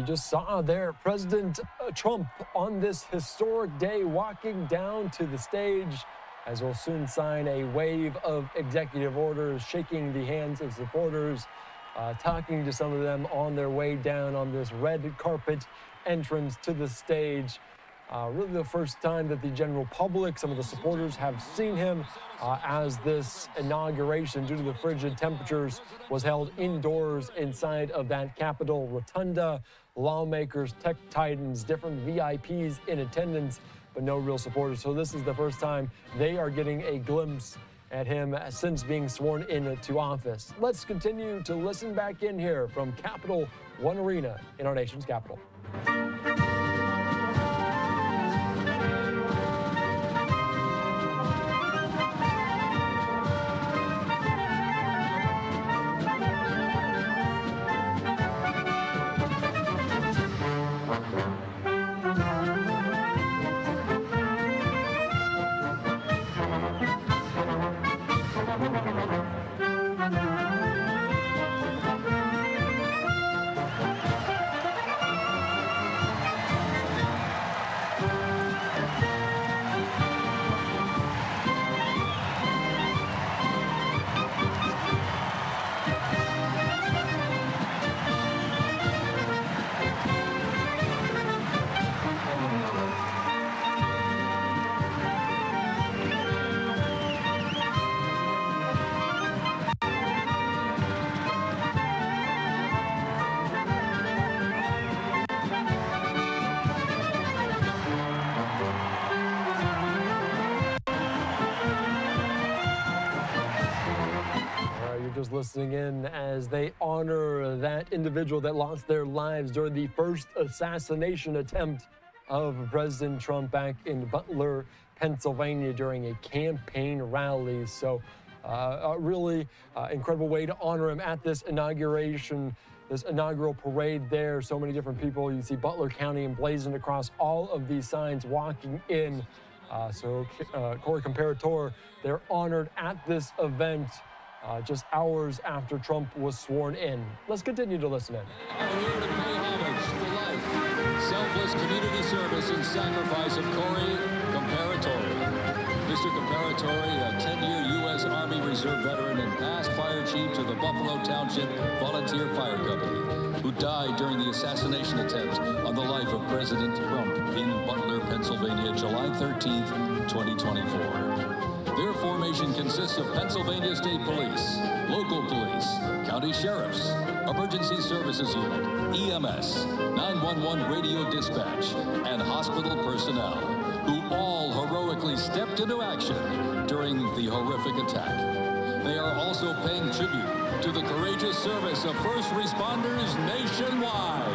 just saw there President Trump on this historic day walking down to the stage, as we'll soon sign a wave of executive orders, shaking the hands of supporters, talking to some of them on their way down on this red carpet entrance to the stage. Really the first time that the general public, some of the supporters, have seen him, as this inauguration, due to the frigid temperatures, was held indoors inside of that Capitol Rotunda. Lawmakers, tech titans, different VIPs in attendance, but no real supporters. So this is the first time they are getting a glimpse at him since being sworn into office. Let's continue to listen back in here from Capital One Arena in our nation's capital. Just listening in as they honor that individual that lost their lives during the first assassination attempt of President Trump back in Butler, Pennsylvania during a campaign rally. So a really incredible way to honor him at this inauguration, this inaugural parade there. So many different people. You see Butler County emblazoned across all of these signs walking in. Corey Comparator, they're honored at this event just hours after Trump was sworn in. Let's continue to listen in. We're here to pay homage to the life, selfless community service and sacrifice of Corey Comparator. Mr. Comparator, a 10-year U.S. Army Reserve veteran and past fire chief to the Buffalo Township Volunteer Fire Company, who died during the assassination attempt on the life of President Trump in Butler, Pennsylvania, July 13th, 2024. Their formation consists of Pennsylvania State Police, local police, county sheriffs, emergency services unit, EMS, 911 radio dispatch, and hospital personnel, who all heroically stepped into action during the horrific attack. They are also paying tribute to the courageous service of first responders nationwide.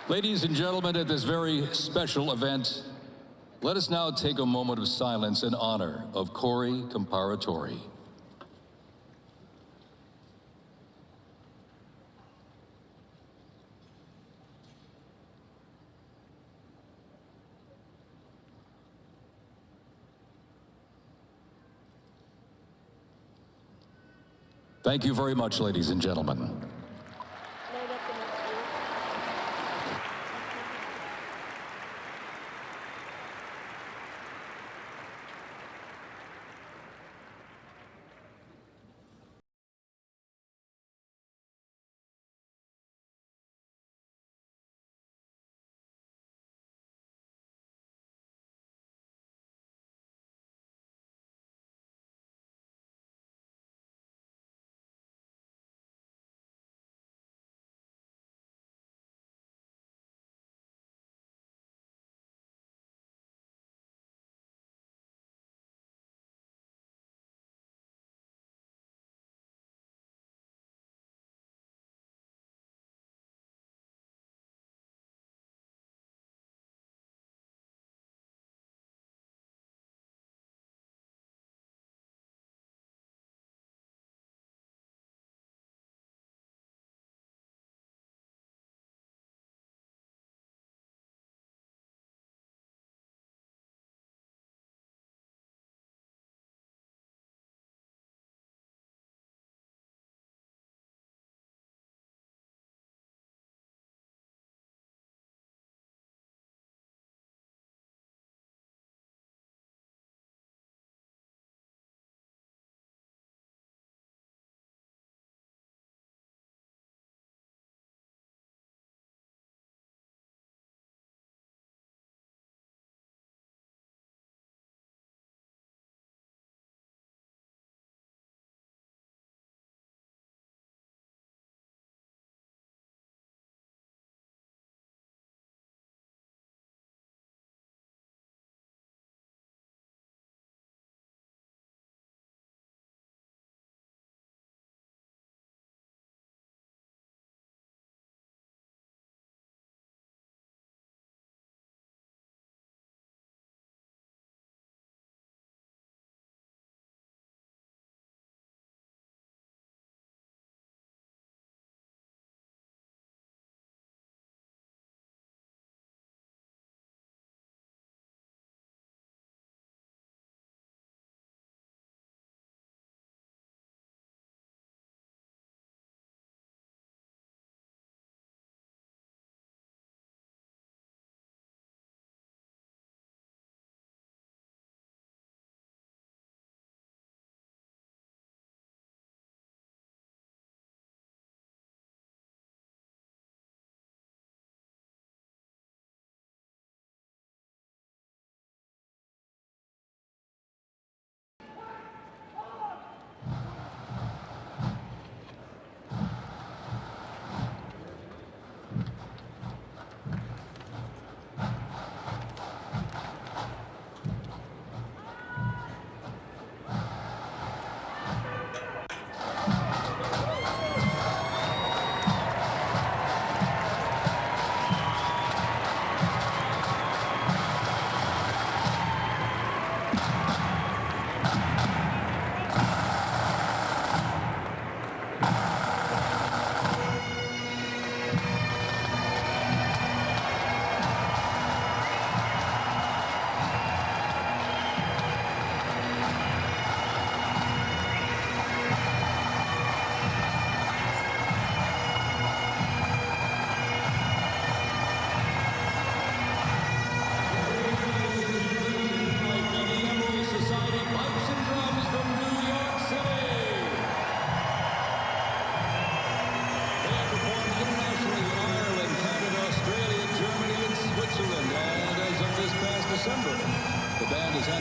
Ladies and gentlemen, at this very special event, let us now take a moment of silence in honor of Corey Comparator. Thank you very much, ladies and gentlemen.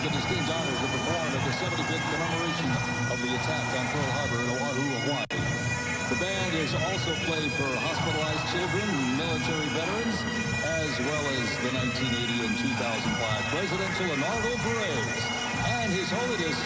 the distinct honor to perform at the 75th commemoration of the attack on Pearl Harbor in Oahu, Hawaii. The band has also played for hospitalized children, military veterans, as well as the 1980 and 2005 presidential inaugural parades, and His Holiness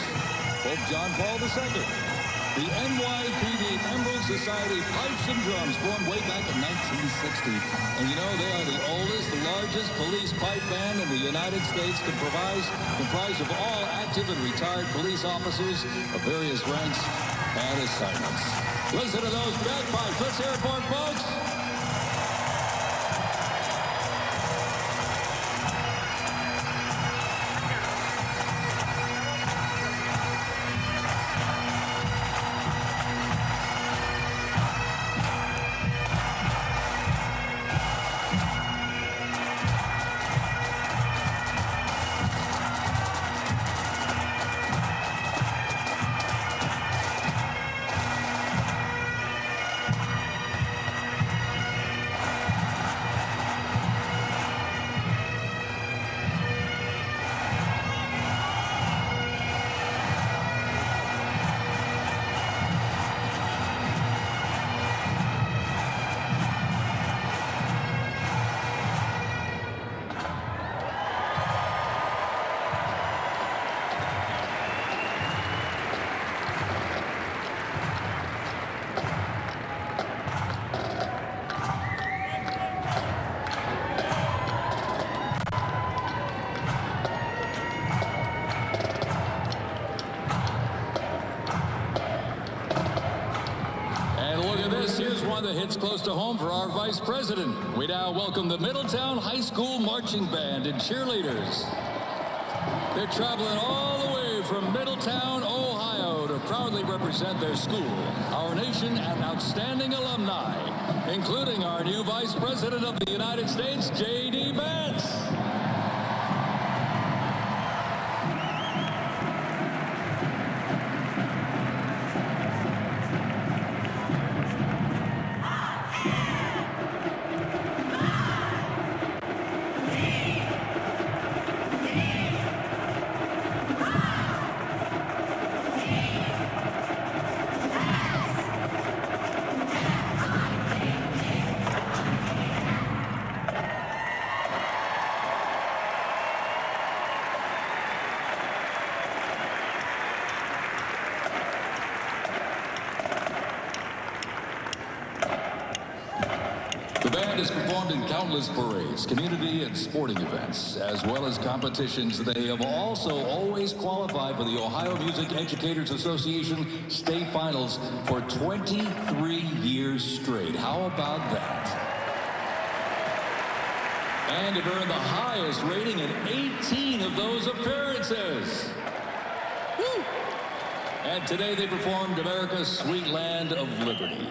Pope John Paul II. The NYPD Emerald Society Pipes and Drums formed way back in 1960. And you know, they are the oldest, largest police pipe band in the United States, comprised of all active and retired police officers of various ranks and assignments. Listen to those bagpipes. Let's hear it for it, folks. Here's one that hits close to home for our Vice President. We now welcome the Middletown High School Marching Band and cheerleaders. They're traveling all the way from Middletown, Ohio to proudly represent their school, our nation, and outstanding alumni, including our new Vice President of the United States, J.D. Vance. The band has performed in countless parades, community and sporting events, as well as competitions. They have also always qualified for the Ohio Music Educators Association state finals for 23 years straight. How about that? And have earned the highest rating in 18 of those appearances. Woo! And today they performed America's Sweet Land of Liberty.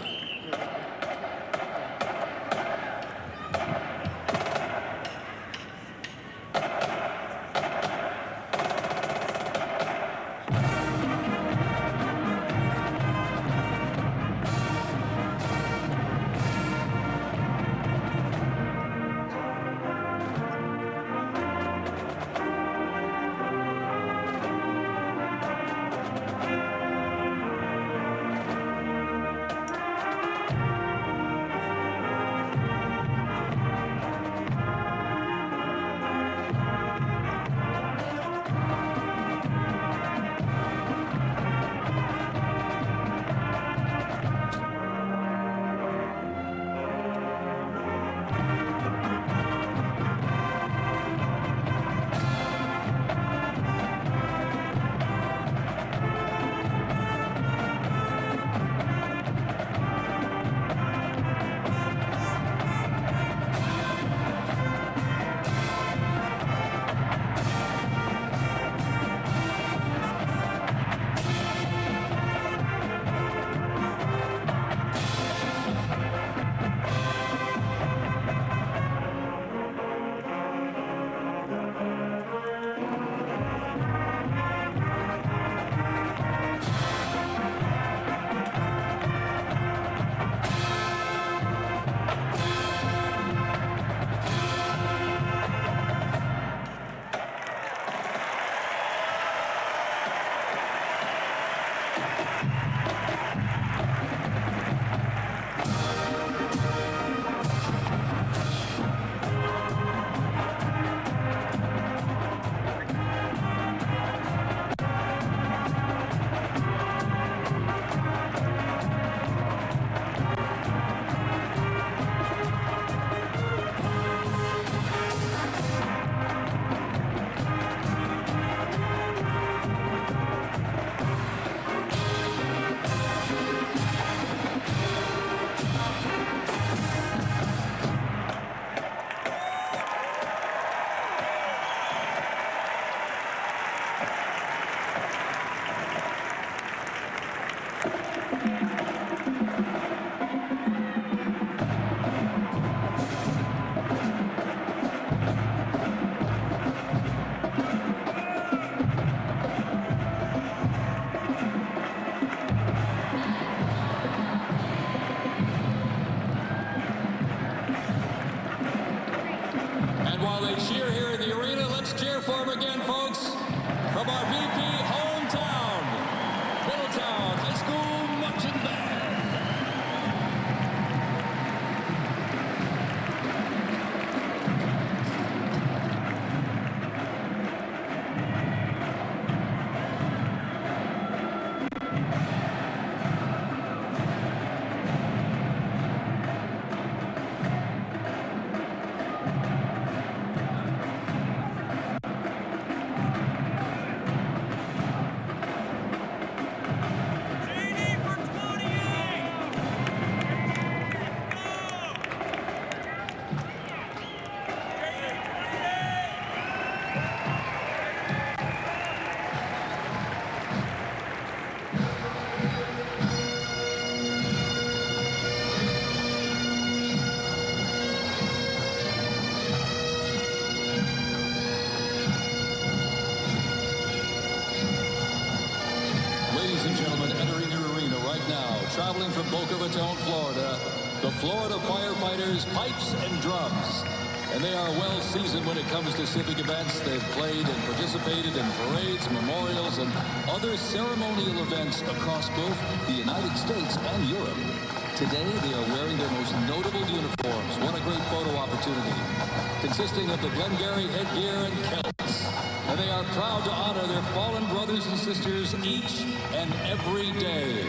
cheer here in the arena. Let's cheer for him again, folks, from our VP hometown, Middletown High School Marching Band. Ladies and gentlemen, entering your arena right now, traveling from Boca Raton, Florida, the Florida Firefighters Pipes and Drums. And they are well seasoned when it comes to civic events. They've played and participated in parades, memorials, and other ceremonial events across both the United States and Europe. Today, they are wearing their most notable uniforms. What a great photo opportunity. Consisting of the Glengarry headgear and kilts. And they are proud to honor their fallen brothers and sisters each and every day.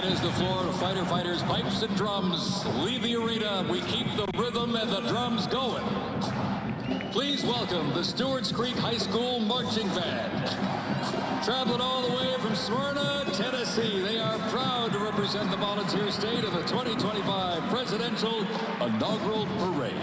As the Florida Firefighters Pipes and Drums leave the arena, we keep the rhythm and the drums going. Please welcome the Stewart's Creek High School Marching Band. Traveling all the way from Smyrna, Tennessee, they are proud to represent the volunteer state of the 2025 Presidential Inaugural Parade.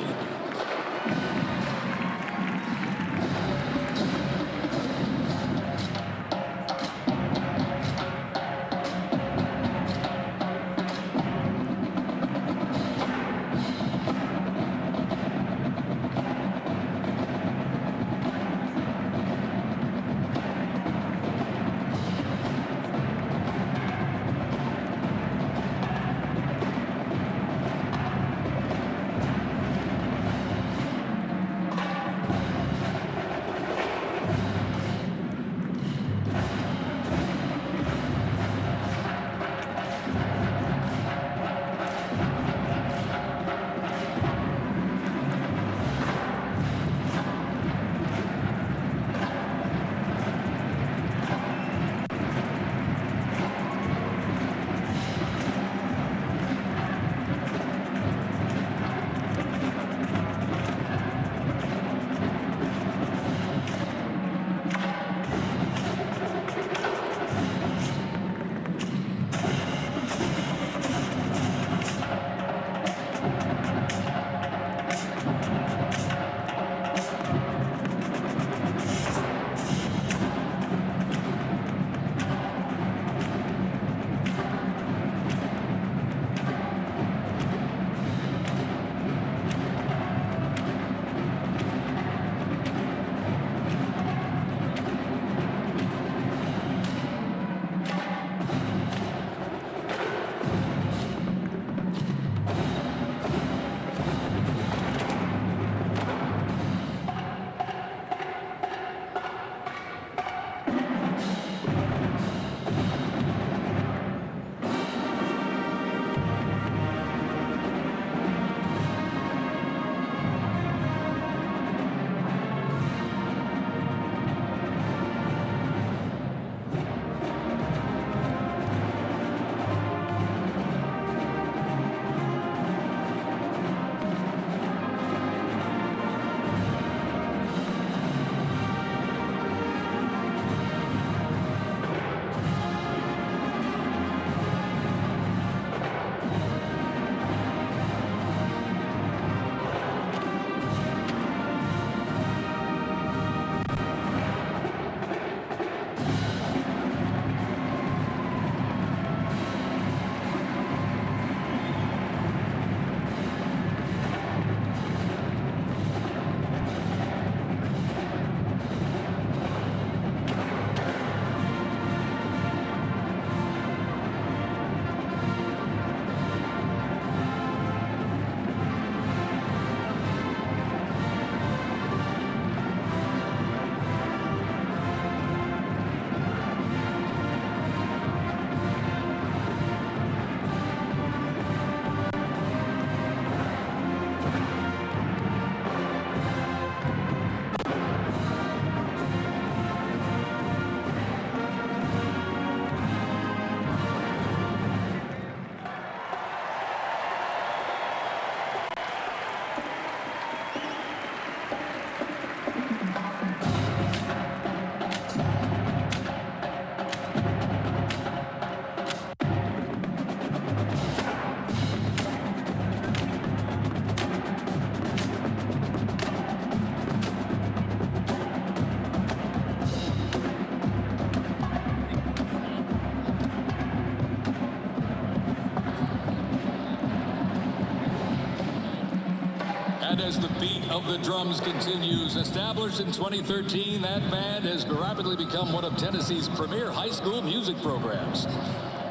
as the beat of the drums continues. Established in 2013, that band has rapidly become one of Tennessee's premier high school music programs.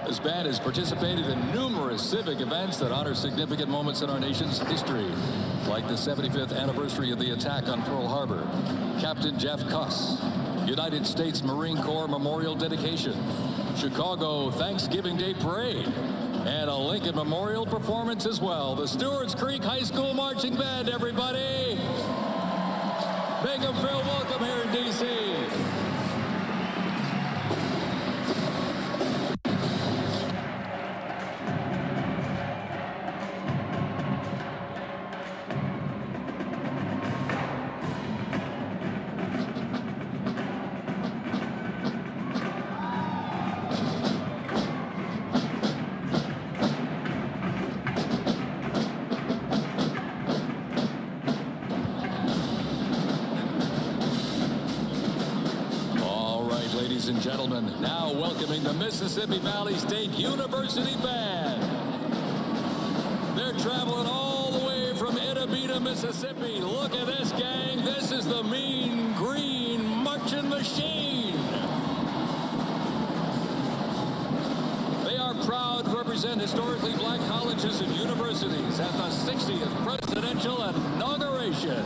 This band has participated in numerous civic events that honor significant moments in our nation's history, like the 75th anniversary of the attack on Pearl Harbor, Captain Jeff Kuss, United States Marine Corps Memorial Dedication, Chicago Thanksgiving Day Parade, and a Lincoln Memorial performance as well. The Stewart's Creek High School Marching Band, everybody. Make them feel welcome here in D.C. Ladies and gentlemen, now welcoming the Mississippi Valley State University Band. They're traveling all the way from Itabena, Mississippi. Look at this, gang. This is the Mean Green Marching Machine. They are proud to represent historically black colleges and universities at the 60th presidential inauguration.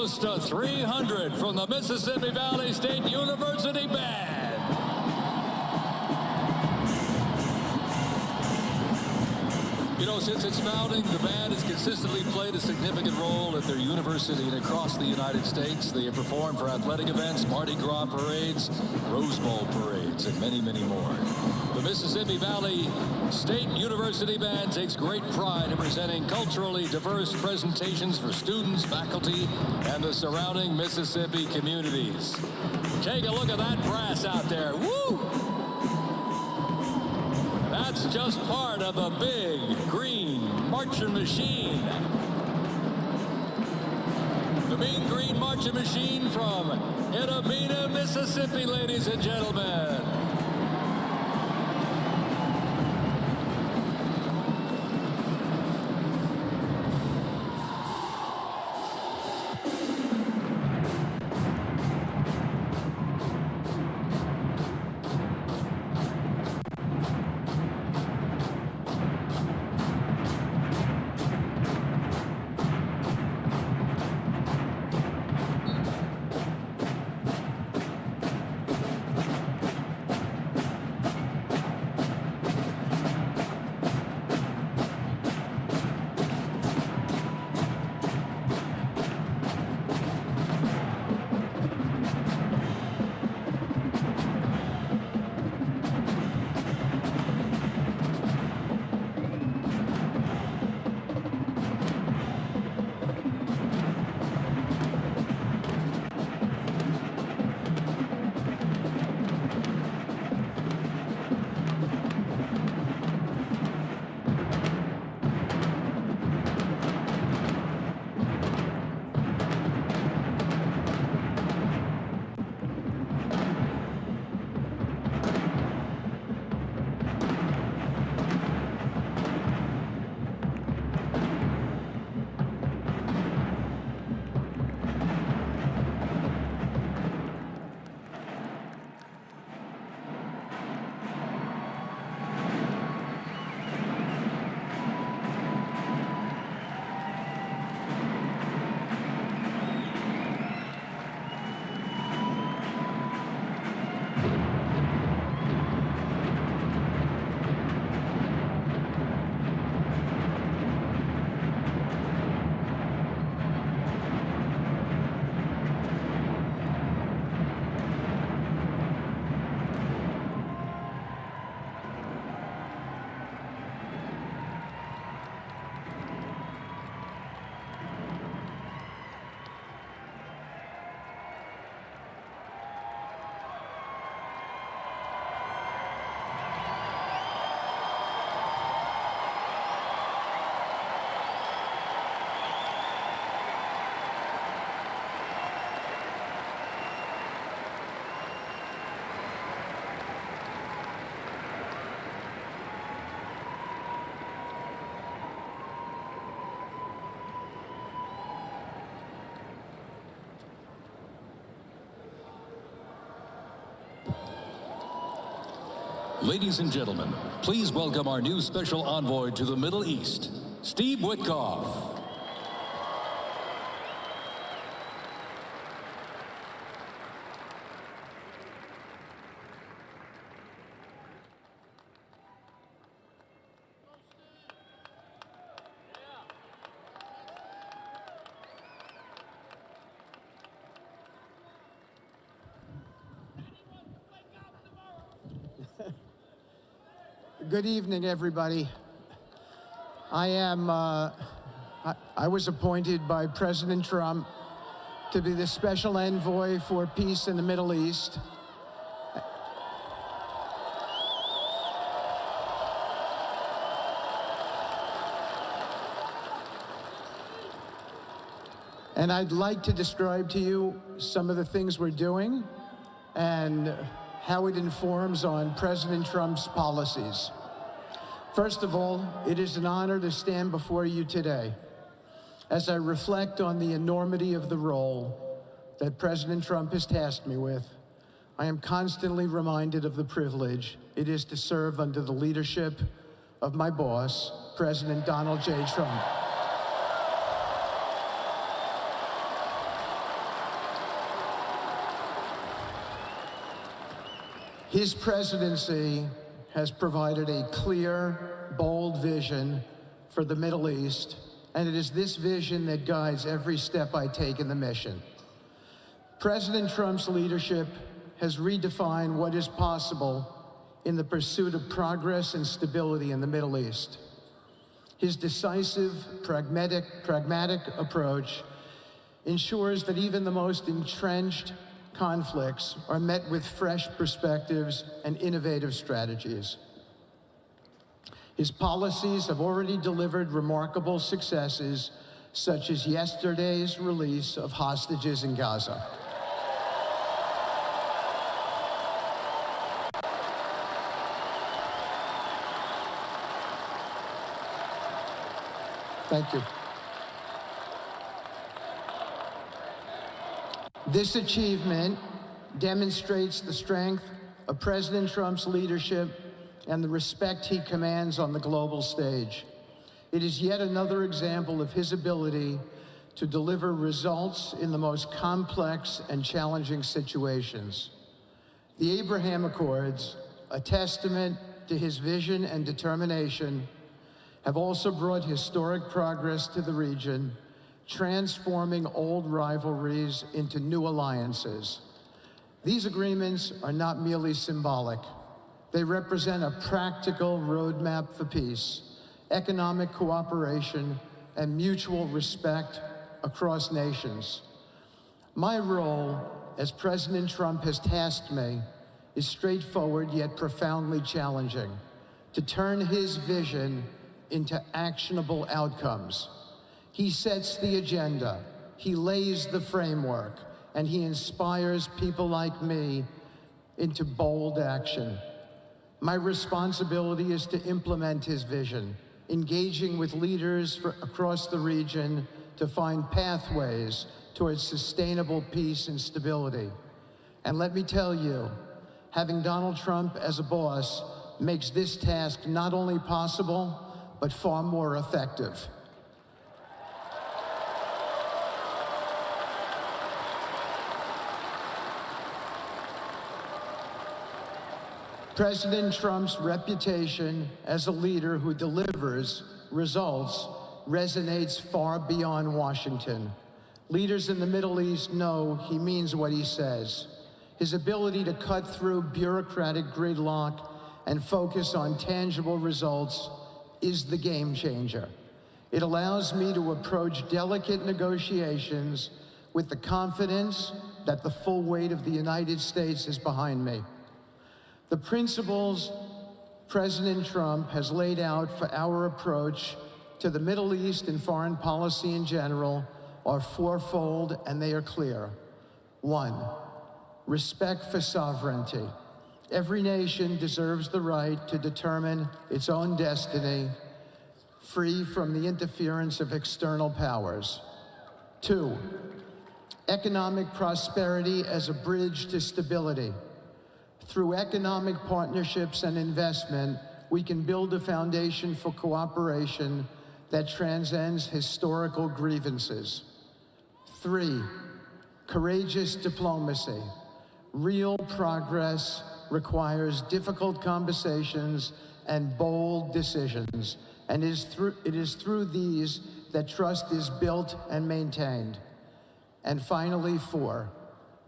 close to 300 from the Mississippi Valley State University Band. You know, since its founding, the band has consistently played a significant role at their university and across the United States. They have performed for athletic events, Mardi Gras parades, Rose Bowl parades, and many, many more. The Mississippi Valley State University Band takes great pride in presenting culturally diverse presentations for students, faculty, and the surrounding Mississippi communities. Take a look at that brass out there. Woo! That's just part of the big green marching machine. The Mean Green Marching Machine from Edamina, Mississippi, ladies and gentlemen. Ladies and gentlemen, please welcome our new special envoy to the Middle East, Steve Witkoff. Good evening, everybody. I was appointed by President Trump to be the special envoy for peace in the Middle East. And I'd like to describe to you some of the things we're doing and how it informs on President Trump's policies. First of all, it is an honor to stand before you today as I reflect on the enormity of the role that President Trump has tasked me with. I am constantly reminded of the privilege it is to serve under the leadership of my boss, President Donald J. Trump. His presidency has provided a clear, bold vision for the Middle East, and it is this vision that guides every step I take in the mission. President Trump's leadership has redefined what is possible in the pursuit of progress and stability in the Middle East. His decisive, pragmatic approach ensures that even the most entrenched conflicts are met with fresh perspectives and innovative strategies. His policies have already delivered remarkable successes, such as yesterday's release of hostages in Gaza. Thank you. This achievement demonstrates the strength of President Trump's leadership and the respect he commands on the global stage. It is yet another example of his ability to deliver results in the most complex and challenging situations. The Abraham Accords, a testament to his vision and determination, have also brought historic progress to the region, transforming old rivalries into new alliances. These agreements are not merely symbolic. They represent a practical roadmap for peace, economic cooperation, and mutual respect across nations. My role, as President Trump has tasked me, is straightforward yet profoundly challenging: to turn his vision into actionable outcomes. He sets the agenda, he lays the framework, and he inspires people like me into bold action. My responsibility is to implement his vision, engaging with leaders across the region to find pathways towards sustainable peace and stability. And let me tell you, having Donald Trump as a boss makes this task not only possible, but far more effective. President Trump's reputation as a leader who delivers results resonates far beyond Washington. Leaders in the Middle East know he means what he says. His ability to cut through bureaucratic gridlock and focus on tangible results is the game changer. It allows me to approach delicate negotiations with the confidence that the full weight of the United States is behind me. The principles President Trump has laid out for our approach to the Middle East and foreign policy in general are fourfold, and they are clear. 1, respect for sovereignty. Every nation deserves the right to determine its own destiny, free from the interference of external powers. 2, economic prosperity as a bridge to stability. Through economic partnerships and investment, we can build a foundation for cooperation that transcends historical grievances. 3, courageous diplomacy. Real progress requires difficult conversations and bold decisions, and it is through these that trust is built and maintained. And finally, 4,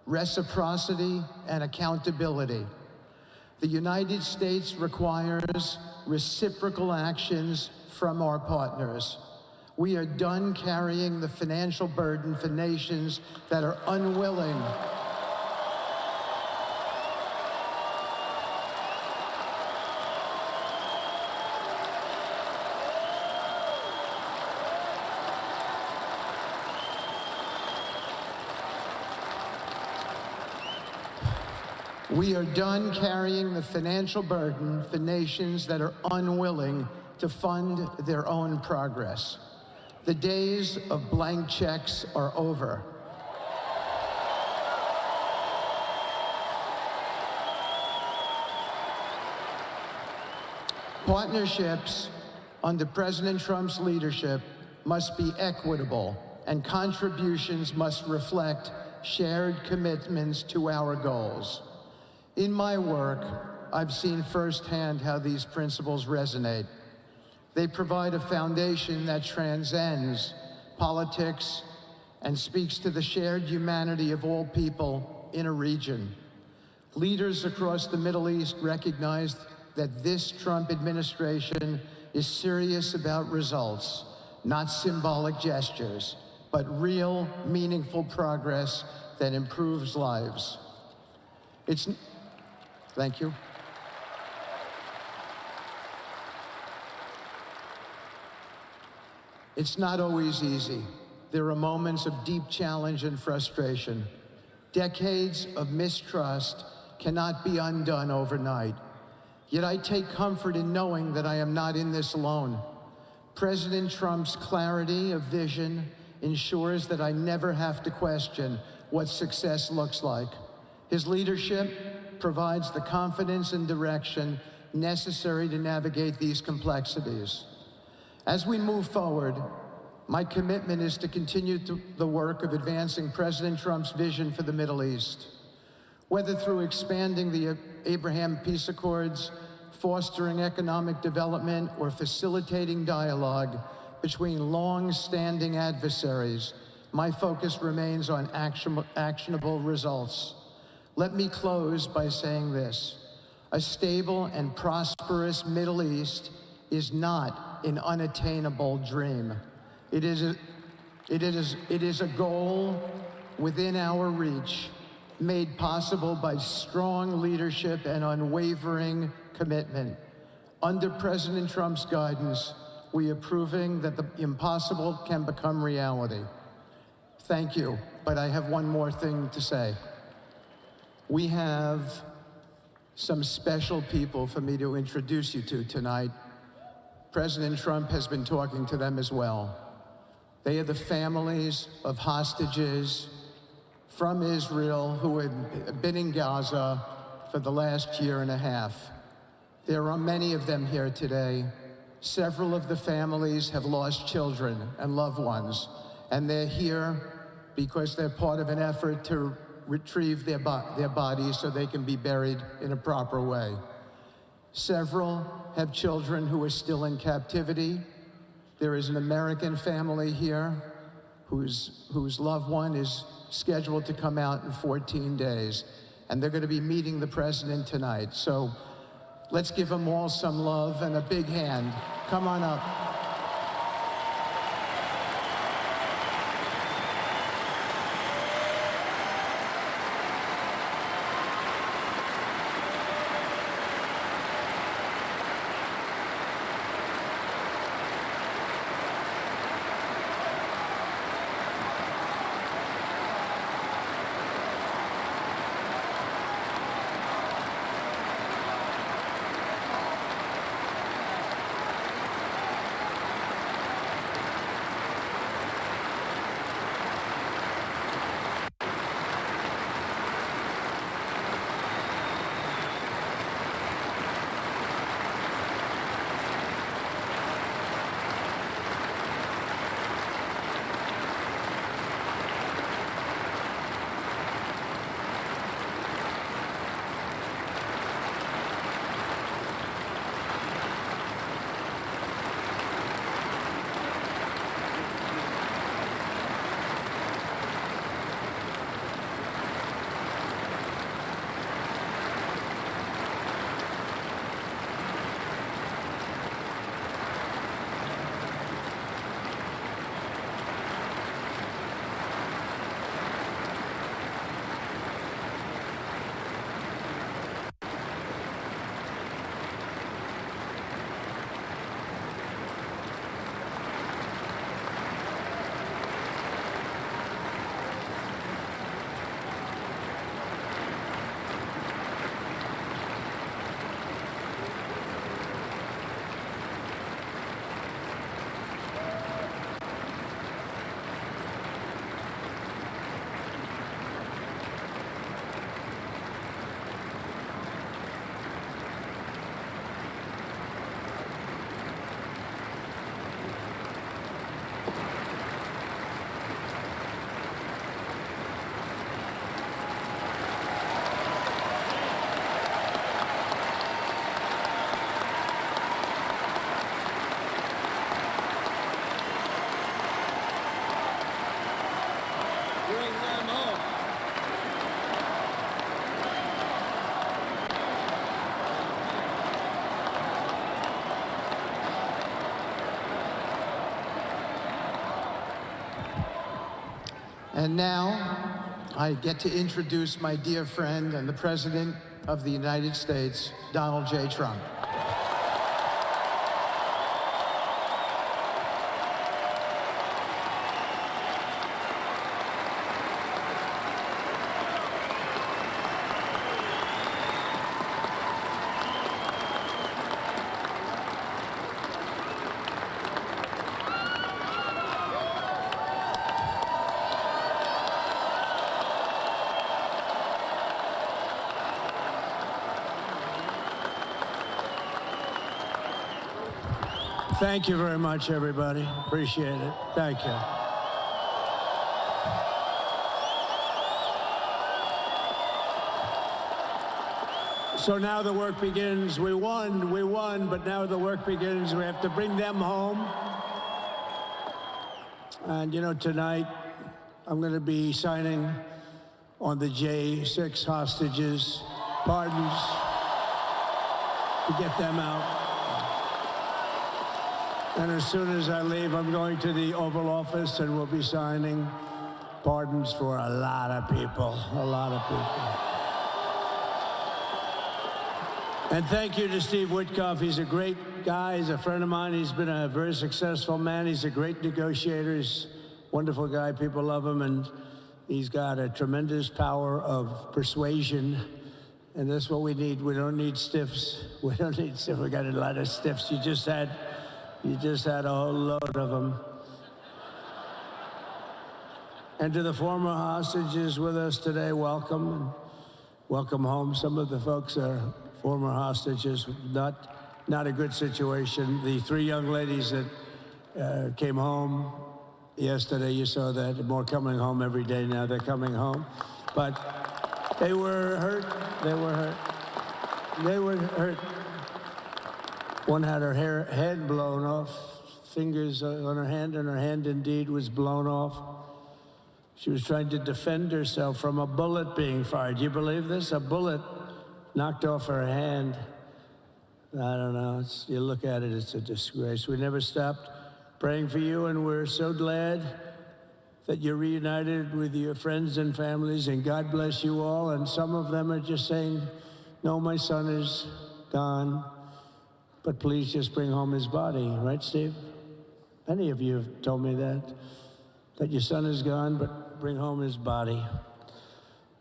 reciprocity and accountability. The United States requires reciprocal actions from our partners. We are done carrying the financial burden for nations that are unwilling We are done carrying the financial burden for nations that are unwilling to fund their own progress. The days of blank checks are over. Partnerships under President Trump's leadership must be equitable, and contributions must reflect shared commitments to our goals. In my work, I've seen firsthand how these principles resonate. They provide a foundation that transcends politics and speaks to the shared humanity of all people in a region. Leaders across the Middle East recognize that this Trump administration is serious about results, not symbolic gestures, but real, meaningful progress that improves lives. Thank you. It's not always easy. There are moments of deep challenge and frustration. Decades of mistrust cannot be undone overnight. Yet I take comfort in knowing that I am not in this alone. President Trump's clarity of vision ensures that I never have to question what success looks like. His leadership provides the confidence and direction necessary to navigate these complexities. As we move forward, my commitment is to continue the work of advancing President Trump's vision for the Middle East. Whether through expanding the Abraham Peace Accords, fostering economic development, or facilitating dialogue between long-standing adversaries, my focus remains on actionable results. Let me close by saying this: a stable and prosperous Middle East is not an unattainable dream. It is a goal within our reach, made possible by strong leadership and unwavering commitment. Under President Trump's guidance, we are proving that the impossible can become reality. Thank you, but I have one more thing to say. We have some special people for me to introduce you to tonight. President Trump has been talking to them as well. They are the families of hostages from Israel who have been in Gaza for the last year and a half. There are many of them here today. Several of the families have lost children and loved ones, and they're here because they're part of an effort to retrieve their bodies so they can be buried in a proper way. Several have children who are still in captivity. There is an American family here whose loved one is scheduled to come out in 14 days, and they're going to be meeting the president tonight. So let's give them all some love and a big hand. Come on up. And now, I get to introduce my dear friend and the President of the United States, Donald J. Trump. Thank you very much, everybody. Appreciate it. Thank you. So now the work begins. We won, but now the work begins. We have to bring them home. And, you know, tonight I'm going to be signing on the J6 hostages, pardons, to get them out. And as soon as I leave, I'm going to the Oval Office and we'll be signing pardons for a lot of people, a lot of people. And thank you to Steve Witkoff. He's a great guy. He's a friend of mine. He's been a very successful man. He's a great negotiator. He's a wonderful guy. People love him. And he's got a tremendous power of persuasion. And that's what we need. We don't need stiffs. We don't need stiffs. We got a lot of stiffs. You just had a whole load of them. And to the former hostages with us today, welcome. And welcome home. Some of the folks are former hostages, not a good situation. The three young ladies that came home yesterday, you saw that. More coming home every day now. They're coming home. But they were hurt. They were hurt. They were hurt. One had her head blown off, fingers on her hand, and her hand indeed was blown off. She was trying to defend herself from a bullet being fired. You believe this? A bullet knocked off her hand. I don't know. You look at it, it's a disgrace. We never stopped praying for you, and we're so glad that you're reunited with your friends and families, and God bless you all. And some of them are just saying, no, my son is gone. But please just bring home his body, right, Steve? Many of you have told me that your son is gone, but bring home his body.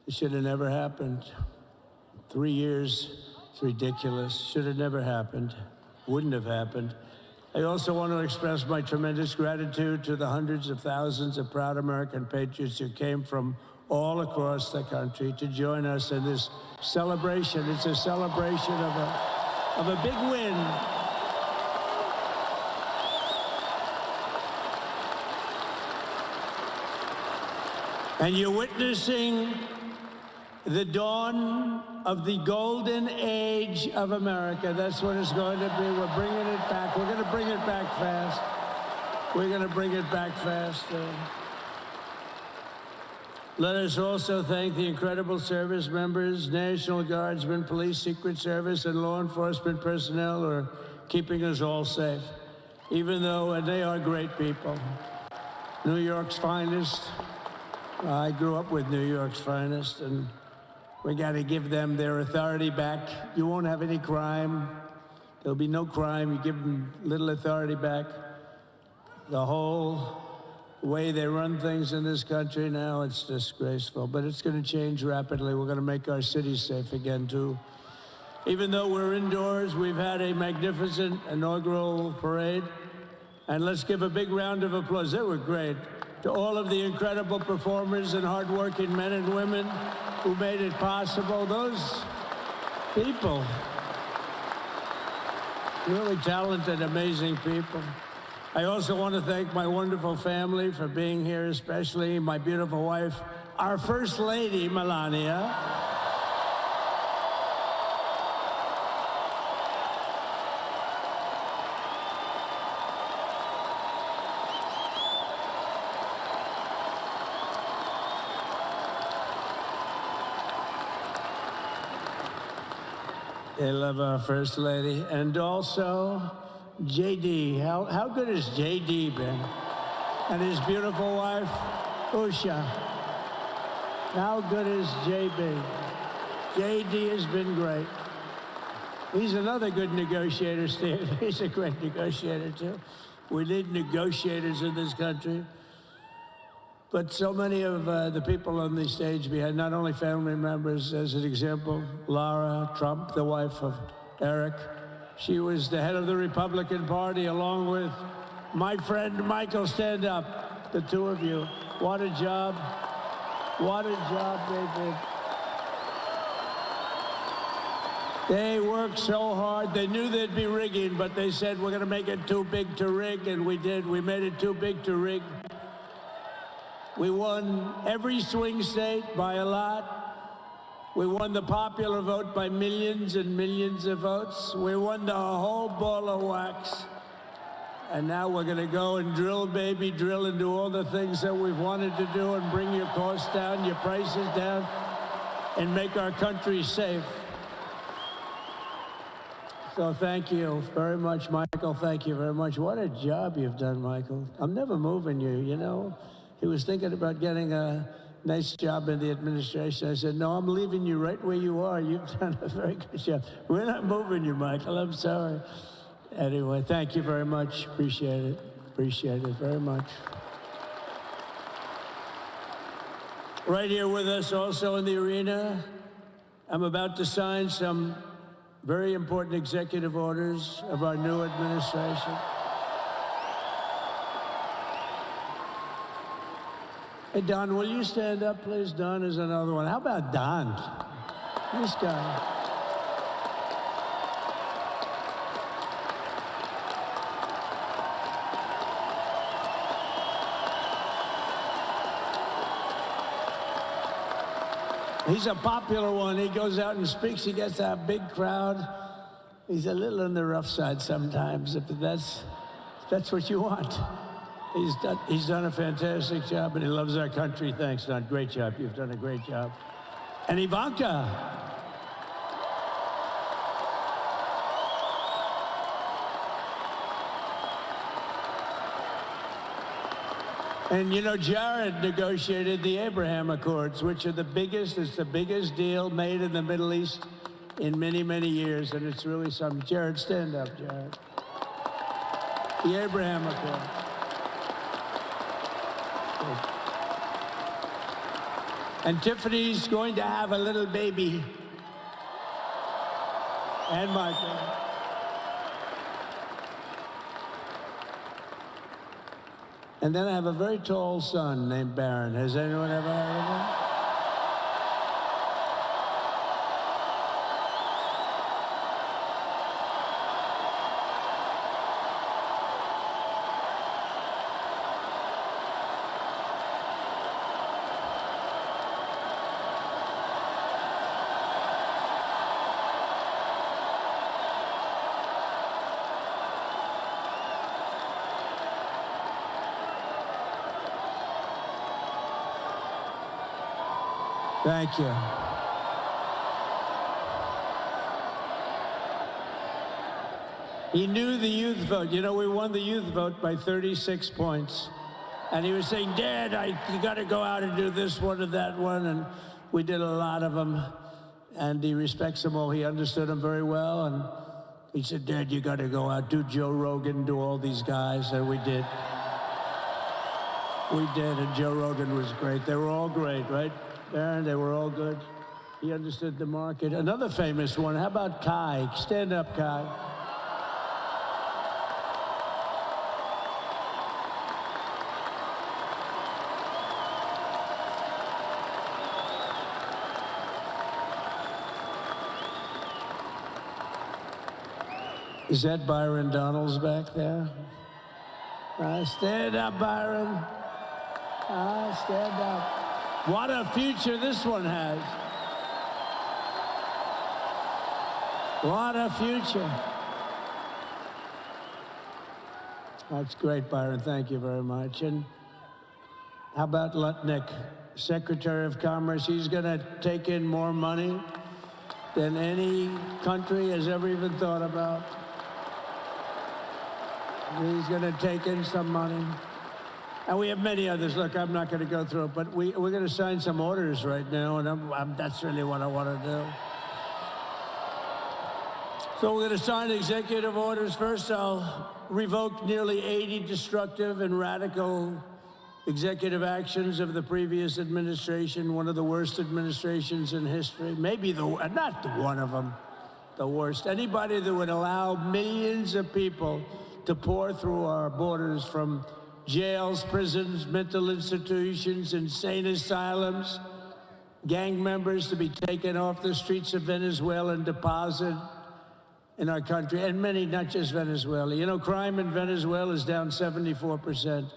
It should have never happened. 3 years, it's ridiculous. Should have never happened. Wouldn't have happened. I also want to express my tremendous gratitude to the hundreds of thousands of proud American patriots who came from all across the country to join us in this celebration. It's a celebration of a big win. And you're witnessing the dawn of the golden age of America. That's what it's going to be. We're bringing it back. We're going to bring it back fast. We're going to bring it back fast. Let us also thank the incredible service members, National Guardsmen, Police, Secret Service, and law enforcement personnel who are keeping us all safe, even though, and they are great people. New York's finest. I grew up with New York's finest, and we got to give them their authority back. You won't have any crime. There'll be no crime. You give them little authority back. The whole way they run things in this country now, it's disgraceful. But it's going to change rapidly. We're going to make our cities safe again, too. Even though we're indoors, we've had a magnificent inaugural parade. And let's give a big round of applause. They were great. To all of the incredible performers and hardworking men and women who made it possible. Those people, really talented, amazing people. I also want to thank my wonderful family for being here, especially my beautiful wife, our First Lady, Melania. I love our First Lady. And also, JD. How good has JD been? And his beautiful wife, Usha. How good is JB? JD has been great. He's another good negotiator, Steve. He's a great negotiator, too. We need negotiators in this country. But so many of the people on the stage behind, not only family members, as an example, Lara Trump, the wife of Eric. She was the head of the Republican Party, along with my friend Michael. Stand up, the two of you. What a job. What a job they did. They worked so hard. They knew they'd be rigging, but they said, we're going to make it too big to rig, and we did. We made it too big to rig. We won every swing state by a lot. We won the popular vote by millions and millions of votes. We won the whole ball of wax. And now we're going to go and drill, baby, drill, and do all the things that we've wanted to do and bring your costs down, your prices down, and make our country safe. So thank you very much, Michael. Thank you very much. What a job you've done, Michael. I'm never moving you, you know. He was thinking about getting a nice job in the administration. I said, no, I'm leaving you right where you are. You've done a very good job. We're not moving you, Michael. I'm sorry. Anyway, thank you very much. Appreciate it. Appreciate it very much. Right here with us also in the arena, I'm about to sign some very important executive orders of our new administration. Hey, Don, will you stand up, please? Don is another one. How about Don? This guy. He's a popular one. He goes out and speaks. He gets a big crowd. He's a little on the rough side sometimes, but that's what you want. He's done a fantastic job, and he loves our country. Thanks, Don. Great job. You've done a great job. And Ivanka. And, you know, Jared negotiated the Abraham Accords, which are the biggest, it's the biggest deal made in the Middle East in many, many years, and it's really something. Jared, stand up, Jared. The Abraham Accords. And Tiffany's going to have a little baby. And Michael. And then I have a very tall son named Barron. Has anyone ever heard of him? Thank you. He knew the youth vote. You know, we won the youth vote by 36 points. And he was saying, Dad, you got to go out and do this one and that one. And we did a lot of them. And he respects them all. He understood them very well. And he said, Dad, you got to go out, do Joe Rogan, do all these guys. And we did. We did. And Joe Rogan was great. They were all great, right? Aaron, they were all good. He understood the market. Another famous one, how about Kai? Stand up, Kai. Is that Byron Donalds back there? Stand up, Byron. Stand up. What a future this one has. What a future. That's great, Byron. Thank you very much. And how about Lutnick, Secretary of Commerce? He's going to take in more money than any country has ever even thought about. He's going to take in some money. And we have many others. Look, I'm not going to go through it, but we're going to sign some orders right now, and that's really what I want to do. So we're going to sign executive orders. First, I'll revoke nearly 80 destructive and radical executive actions of the previous administration, one of the worst administrations in history. Maybe not one of them, the worst. Anybody that would allow millions of people to pour through our borders from jails, prisons, mental institutions, insane asylums, gang members to be taken off the streets of Venezuela and deposited in our country, and many, not just Venezuela. You know, crime in Venezuela is down 74%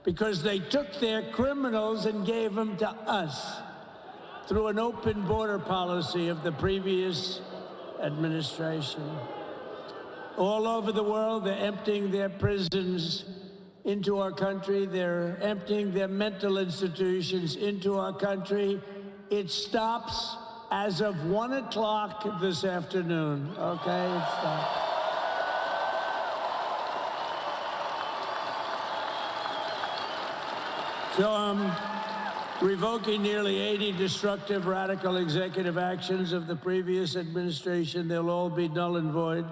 because they took their criminals and gave them to us through an open border policy of the previous administration. All over the world, they're emptying their prisons into our country. They're emptying their mental institutions into our country. It stops as of 1 o'clock this afternoon, okay? It stops. So I'm revoking nearly 80 destructive, radical executive actions of the previous administration. They'll all be null and void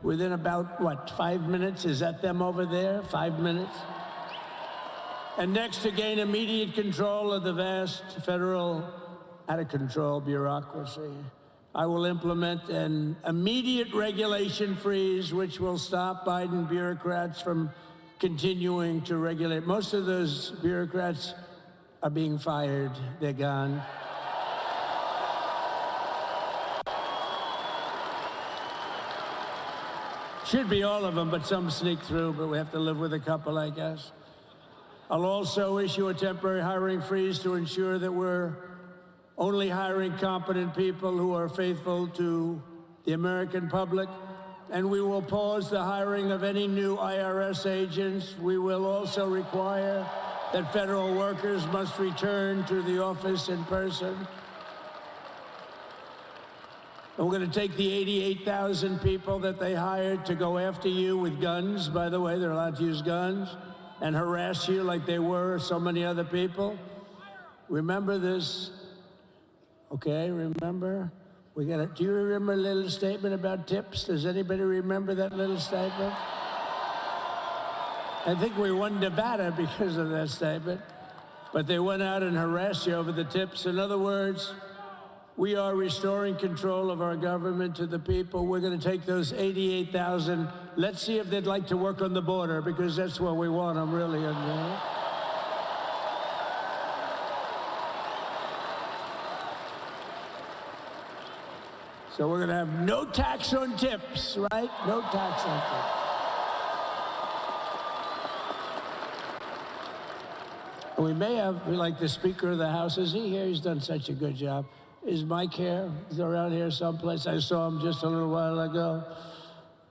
within about, what, 5 minutes? Is that them over there? 5 minutes? And next, to gain immediate control of the vast federal, out-of-control bureaucracy, I will implement an immediate regulation freeze, which will stop Biden bureaucrats from continuing to regulate. Most of those bureaucrats are being fired. They're gone. Should be all of them, but some sneak through, but we have to live with a couple, I guess. I'll also issue a temporary hiring freeze to ensure that we're only hiring competent people who are faithful to the American public. And we will pause the hiring of any new IRS agents. We will also require that federal workers must return to the office in person. And we're going to take the 88,000 people that they hired to go after you with guns. By the way, they're allowed to use guns and harass you like they were so many other people. Remember this. Okay, remember? Do you remember a little statement about tips? Does anybody remember that little statement? I think we won Nevada because of that statement. But they went out and harassed you over the tips. In other words, we are restoring control of our government to the people. We're going to take those 88,000. Let's see if they'd like to work on the border, because that's where we want them, really. So we're going to have no tax on tips, right? No tax on tips. And we may have, like the Speaker of the House, is he here? He's done such a good job. Is Mike here? He's around here someplace. I saw him just a little while ago.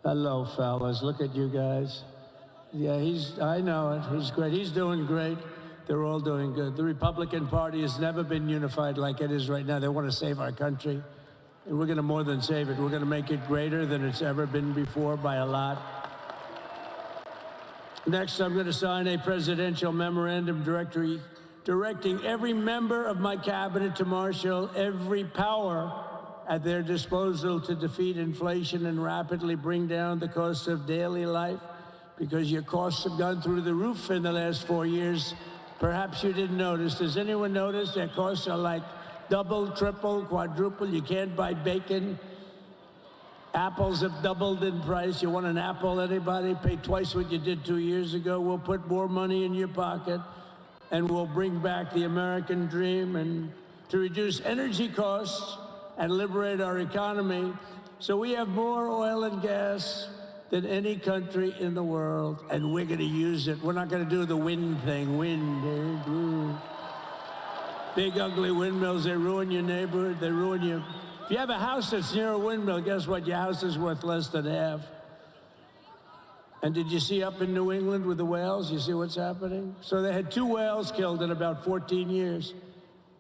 Hello, fellas. Look at you guys. Yeah, I know it. He's great. He's doing great. They're all doing good. The Republican Party has never been unified like it is right now. They want to save our country. And we're going to more than save it. We're going to make it greater than it's ever been before by a lot. Next, I'm going to sign a presidential memorandum directing every member of my cabinet to marshal every power at their disposal to defeat inflation and rapidly bring down the cost of daily life, because your costs have gone through the roof in the last 4 years. Perhaps you didn't notice. Does anyone notice their costs are like double, triple, quadruple? You can't buy bacon. Apples have doubled in price. You want an apple, anybody? Pay twice what you did 2 years ago. We'll put more money in your pocket, and we'll bring back the American dream and to reduce energy costs and liberate our economy. So we have more oil and gas than any country in the world, and we're going to use it. We're not going to do the wind thing. Wind. Big, ugly windmills, they ruin your neighborhood. They ruin you. If you have a house that's near a windmill, guess what? Your house is worth less than half. And did you see up in New England with the whales? You see what's happening? So they had 2 whales killed in about 14 years.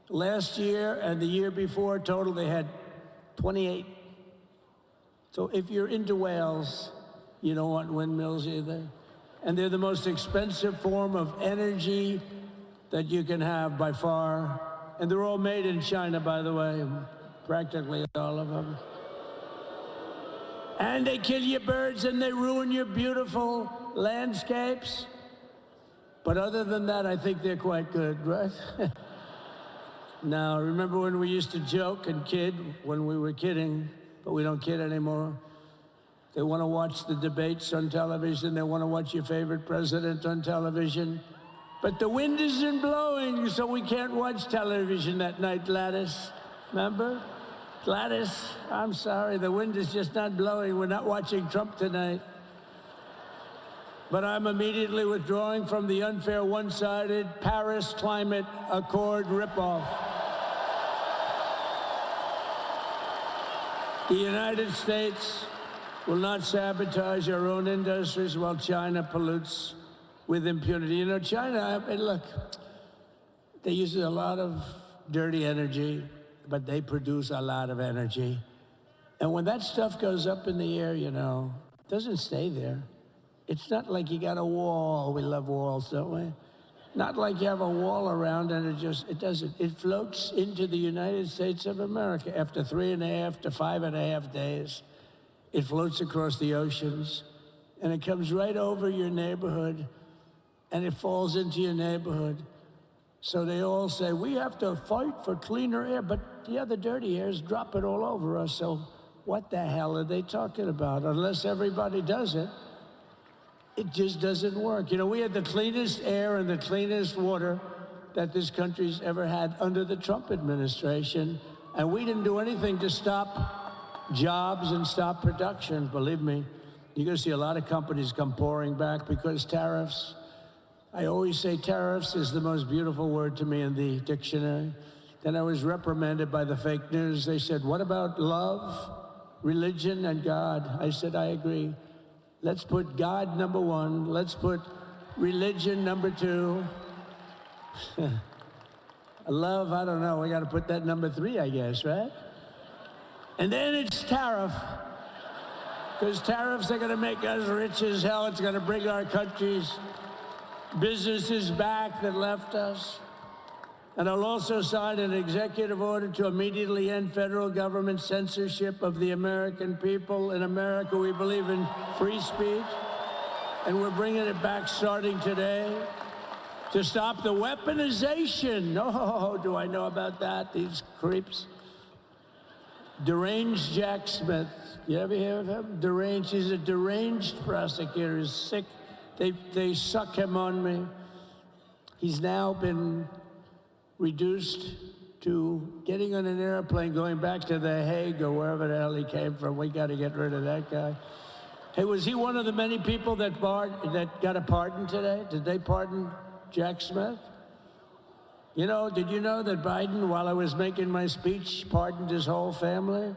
Last year and the year before, total, they had 28. So if you're into whales, you don't want windmills either. and they're the most expensive form of energy that you can have by far. And they're all made in China, by the way, practically all of them. And they kill your birds and they ruin your beautiful landscapes. But other than that, I think they're quite good, right? Now, remember when we used to joke and kid when we were kidding, but we don't kid anymore? They want to watch the debates on television. They want to watch your favorite president on television. But the wind isn't blowing, so we can't watch television that night, Gladys. Remember? Gladys, I'm sorry, the wind is just not blowing. We're not watching Trump tonight. But I'm immediately withdrawing from the unfair, one-sided Paris Climate Accord ripoff. The United States will not sabotage our own industries while China pollutes with impunity. You know, China, I mean, look, they use a lot of dirty energy, but they produce a lot of energy. And when that stuff goes up in the air, you know, it doesn't stay there. It's not like you got a wall. We love walls, don't we? Not like you have a wall around and it doesn't. It floats into the United States of America after 3.5 to 5.5 days. It floats across the oceans and it comes right over your neighborhood and it falls into your neighborhood. So they all say, we have to fight for cleaner air, but the other dirty air is dropping all over us. So what the hell are they talking about? Unless everybody does it, it just doesn't work. You know, we had the cleanest air and the cleanest water that this country's ever had under the Trump administration, and we didn't do anything to stop jobs and stop production. Believe me, you're going to see a lot of companies come pouring back because tariffs. I always say tariffs is the most beautiful word to me in the dictionary. Then I was reprimanded by the fake news. They said, what about love, religion, and God? I said, I agree. Let's put God number one. Let's put religion number two. Love, I don't know. We got to put that number 3, I guess, right? And then it's tariff. Because tariffs are going to make us rich as hell. It's going to bring our country's businesses back that left us. And I'll also sign an executive order to immediately end federal government censorship of the American people. In America, we believe in free speech, and we're bringing it back starting today to stop the weaponization. Oh, do I know about that? These creeps. Deranged Jack Smith. You ever hear of him? Deranged. He's a deranged prosecutor. He's sick. They suck him on me. He's now been reduced to getting on an airplane, going back to The Hague or wherever the hell he came from. We got to get rid of that guy. Hey, was he one of the many people that got a pardon today? Did they pardon Jack Smith? You know, did you know that Biden, while I was making my speech, pardoned his whole family?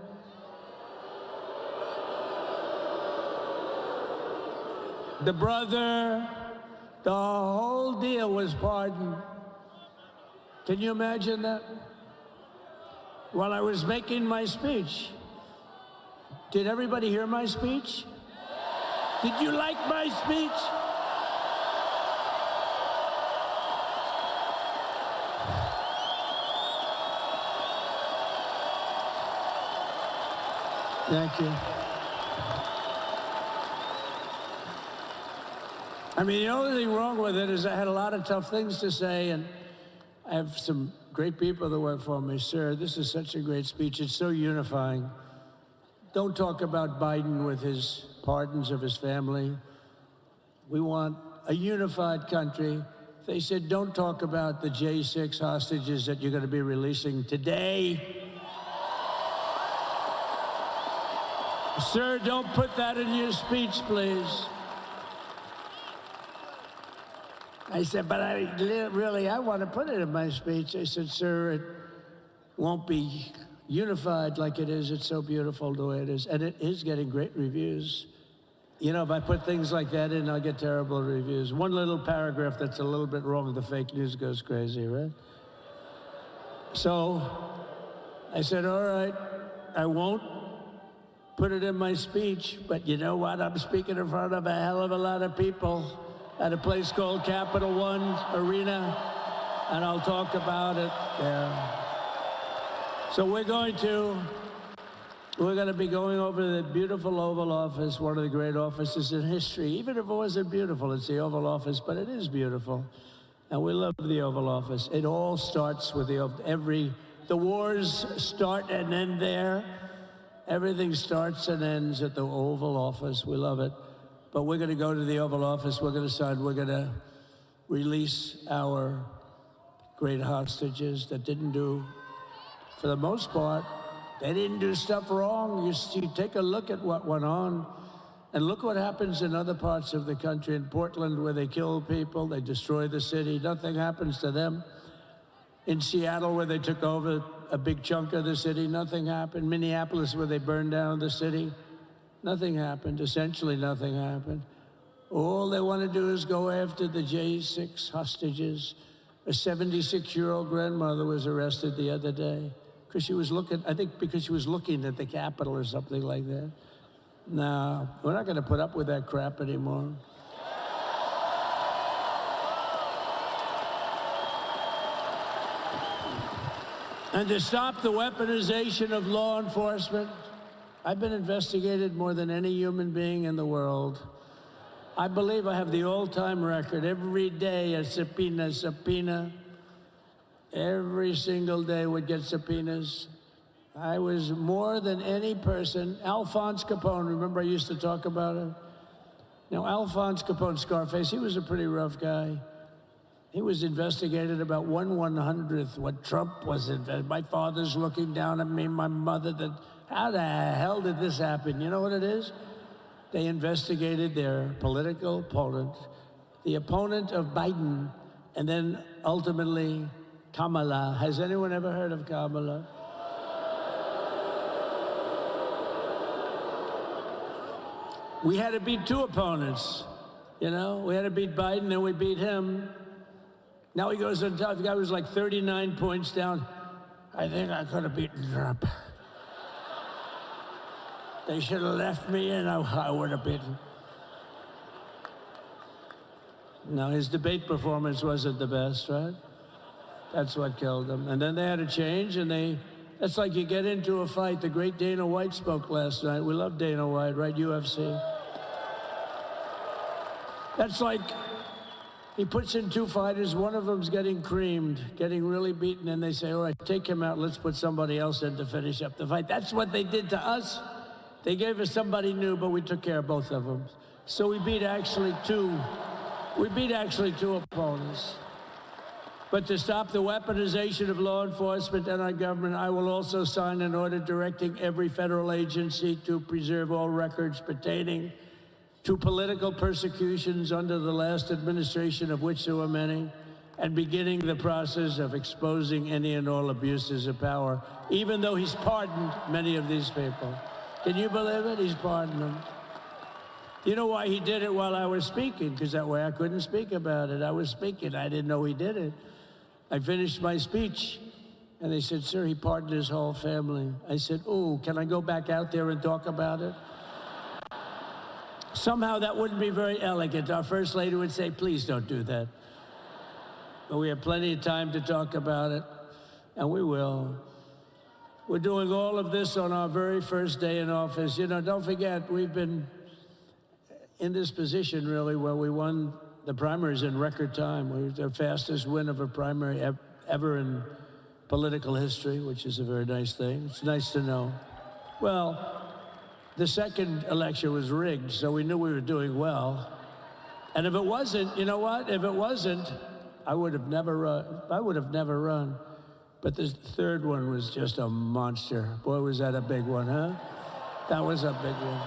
The brother, the whole deal was pardoned. Can you imagine that? While I was making my speech. Did everybody hear my speech? Did you like my speech? Thank you. I mean, the only thing wrong with it is I had a lot of tough things to say, and I have some great people that work for me. Sir, this is such a great speech. It's so unifying. Don't talk about Biden with his pardons of his family. We want a unified country. They said, don't talk about the J6 hostages that you're going to be releasing today. Sir, don't put that in your speech, please. I said, but I want to put it in my speech. I said, sir, it won't be unified like it is. It's so beautiful the way it is. And it is getting great reviews. You know, if I put things like that in, I'll get terrible reviews. One little paragraph that's a little bit wrong, the fake news goes crazy, right? So I said, all right, I won't put it in my speech, but you know what? I'm speaking in front of a hell of a lot of people. at a place called Capital One Arena, and I'll talk about it there. So we're going to be going over the beautiful Oval Office, one of the great offices in history. Even if it wasn't beautiful, it's the Oval Office, but it is beautiful. And we love the Oval Office. It all starts with the wars start and end there. Everything starts and ends at the Oval Office. We love it. But we're going to go to the Oval Office. We're going to release our great hostages that didn't do, for the most part, they didn't do stuff wrong. You take a look at what went on, and look what happens in other parts of the country. In Portland, where they kill people, they destroy the city, nothing happens to them. In Seattle, where they took over a big chunk of the city, nothing happened. Minneapolis, where they burned down the city, nothing happened. Essentially nothing happened. All they want to do is go after the J6 hostages. A 76-year-old grandmother was arrested the other day because she was looking, I think because she was looking at the Capitol or something like that. No, we're not going to put up with that crap anymore. And to stop the weaponization of law enforcement, I've been investigated more than any human being in the world. I believe I have the all-time record. Every day a subpoena. Every single day would get subpoenas. I was more than any person. Alphonse Capone, remember I used to talk about him? Now, Alphonse Capone, Scarface, he was a pretty rough guy. He was investigated about 1/100th what Trump was investigated. My father's looking down at me, my mother, how the hell did this happen? You know what it is? They investigated their political opponent, the opponent of Biden, and then ultimately Kamala. Has anyone ever heard of Kamala? We had to beat two opponents, you know? We had to beat Biden, then we beat him. Now he goes on top. The guy was like 39 points down. I think I could have beaten Trump. They should have left me in. I would have beaten. No, his debate performance wasn't the best, right? That's what killed him. And then they had to change, and that's like you get into a fight. The great Dana White spoke last night. We love Dana White, right? UFC. That's like he puts in two fighters. One of them's getting creamed, getting really beaten, and they say, all right, take him out. Let's put somebody else in to finish up the fight. That's what they did to us. They gave us somebody new, but we took care of both of them. So we beat actually two opponents. But to stop the weaponization of law enforcement and our government, I will also sign an order directing every federal agency to preserve all records pertaining to political persecutions under the last administration, of which there were many, and beginning the process of exposing any and all abuses of power, even though he's pardoned many of these people. Can you believe it? He's pardoned them. You know why he did it while I was speaking? Because that way I couldn't speak about it. I was speaking. I didn't know he did it. I finished my speech, and they said, sir, he pardoned his whole family. I said, oh, can I go back out there and talk about it? Somehow that wouldn't be very elegant. Our First Lady would say, please don't do that. But we have plenty of time to talk about it, and we will. We're doing all of this on our very first day in office. You know, don't forget, we've been in this position, really, where we won the primaries in record time. We were the fastest win of a primary ever in political history, which is a very nice thing. It's nice to know. Well, the second election was rigged, so we knew we were doing well. And if it wasn't, you know what? If it wasn't, I would have never run. But the third one was just a monster. Boy, was that a big one, huh? That was a big one.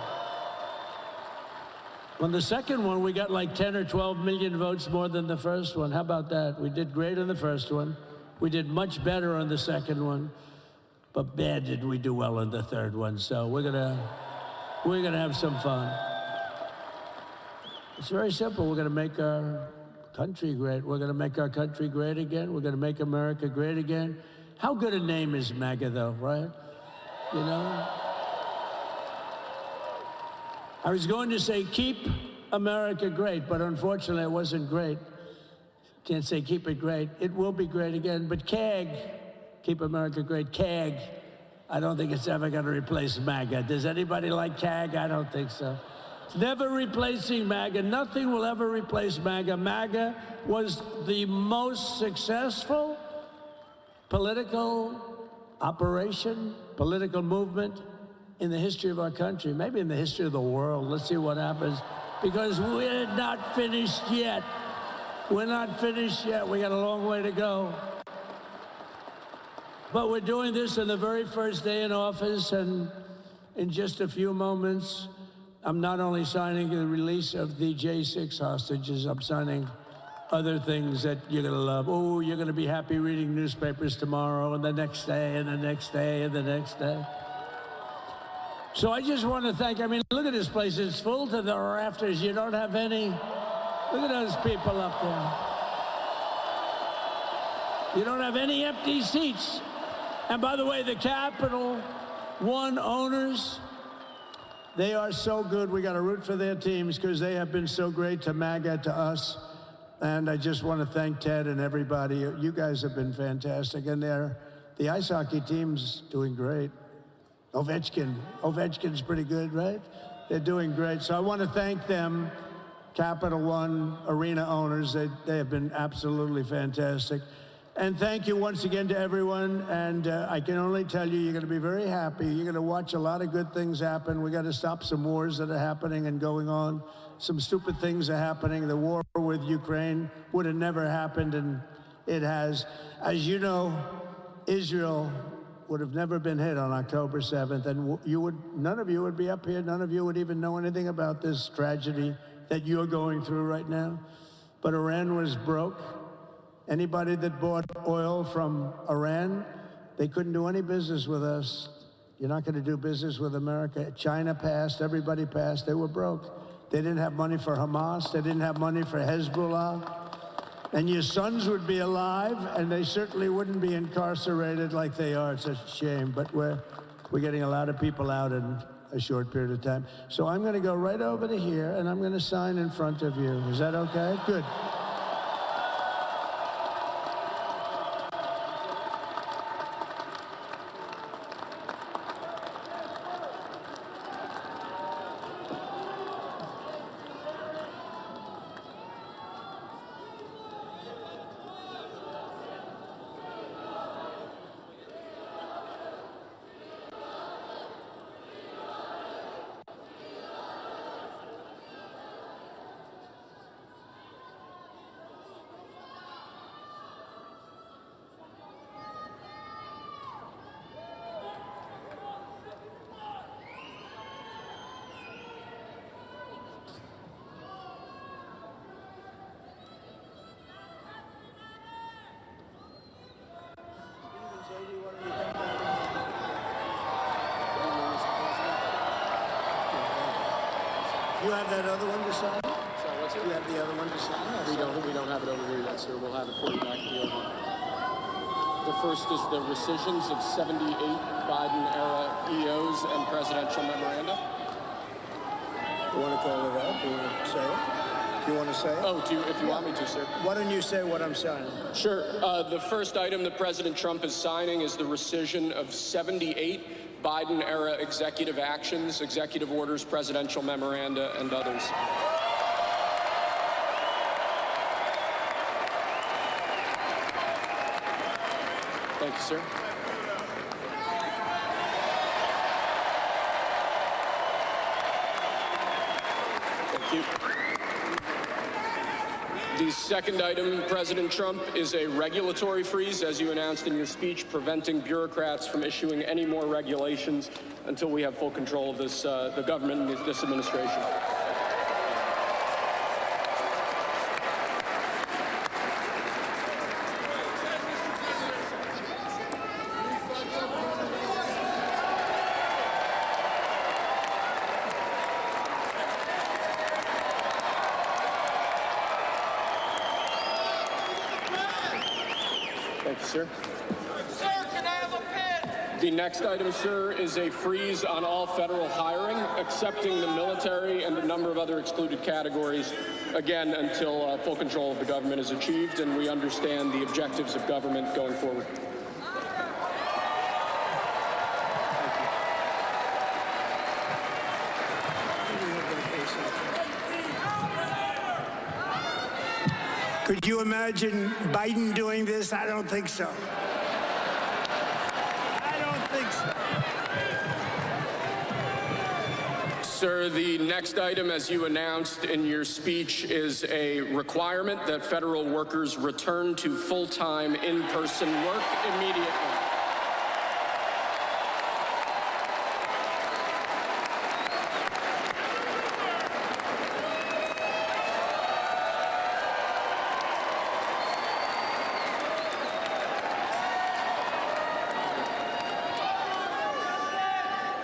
On the second one, we got like 10 or 12 million votes more than the first one. How about that? We did great on the first one. We did much better on the second one. But bad did we do well on the third one. So we're gonna have some fun. It's very simple. We're gonna make our country great. We're gonna make our country great again. We're gonna make America great again. How good a name is MAGA, though, right? You know? I was going to say, keep America great, but unfortunately it wasn't great. Can't say keep it great. It will be great again, but CAG, keep America great, CAG, I don't think it's ever going to replace MAGA. Does anybody like CAG? I don't think so. It's never replacing MAGA. Nothing will ever replace MAGA. MAGA was the most successful political operation, political movement in the history of our country, maybe in the history of the world. Let's see what happens, because we're not finished yet. We're not finished yet. We got a long way to go. But we're doing this on the very first day in office, and in just a few moments, I'm not only signing the release of the J6 hostages, I'm signing other things that you're going to love. Oh, you're going to be happy reading newspapers tomorrow and the next day and the next day and the next day. So I just want to thank, I mean, look at this place. It's full to the rafters. You don't have any, look at those people up there. You don't have any empty seats. And by the way, the Capital One owners, they are so good. We got to root for their teams because they have been so great to MAGA, to us. And I just want to thank Ted and everybody. You guys have been fantastic. And the ice hockey team's doing great. Ovechkin's pretty good, right? They're doing great. So I want to thank them, Capital One arena owners. They have been absolutely fantastic. And thank you once again to everyone. And I can only tell you, you're going to be very happy. You're going to watch a lot of good things happen. We got to stop some wars that are happening and going on. Some stupid things are happening. The war with Ukraine would have never happened, and it has. As you know, Israel would have never been hit on October 7th, and none of you would be up here. None of you would even know anything about this tragedy that you're going through right now. But Iran was broke. Anybody that bought oil from Iran, they couldn't do any business with us. You're not going to do business with America. China passed, everybody passed, they were broke. They didn't have money for Hamas, they didn't have money for Hezbollah. And your sons would be alive, and they certainly wouldn't be incarcerated like they are. It's a shame, but we're getting a lot of people out in a short period of time. So I'm going to go right over to here, and I'm going to sign in front of you. Is that okay? Good. You have that other one to sign? Sorry, what's it? You have the other one to sign? We don't have it over here yet, sir. We'll have it for you back at the oval. The first is the rescissions of 78 Biden-era EOs and presidential memoranda. You want to call it out? Do you want to say it? Do you want to say it? Oh, if you want me to, sir. Why don't you say what I'm signing? Sure. The first item that President Trump is signing is the rescission of 78 Biden-era executive actions, executive orders, presidential memoranda, and others. Thank you, sir. Thank you. The second item, President Trump, is a regulatory freeze, as you announced in your speech, preventing bureaucrats from issuing any more regulations until we have full control of this, the government and this administration. Thank you, sir. Sir, can I have a pen? The next item, sir, is a freeze on all federal hiring, excepting the military and a number of other excluded categories, again, until full control of the government is achieved and we understand the objectives of government going forward. Could you imagine Biden doing this? I don't think so. I don't think so. Sir, the next item, as you announced in your speech, is a requirement that federal workers return to full-time in-person work immediately.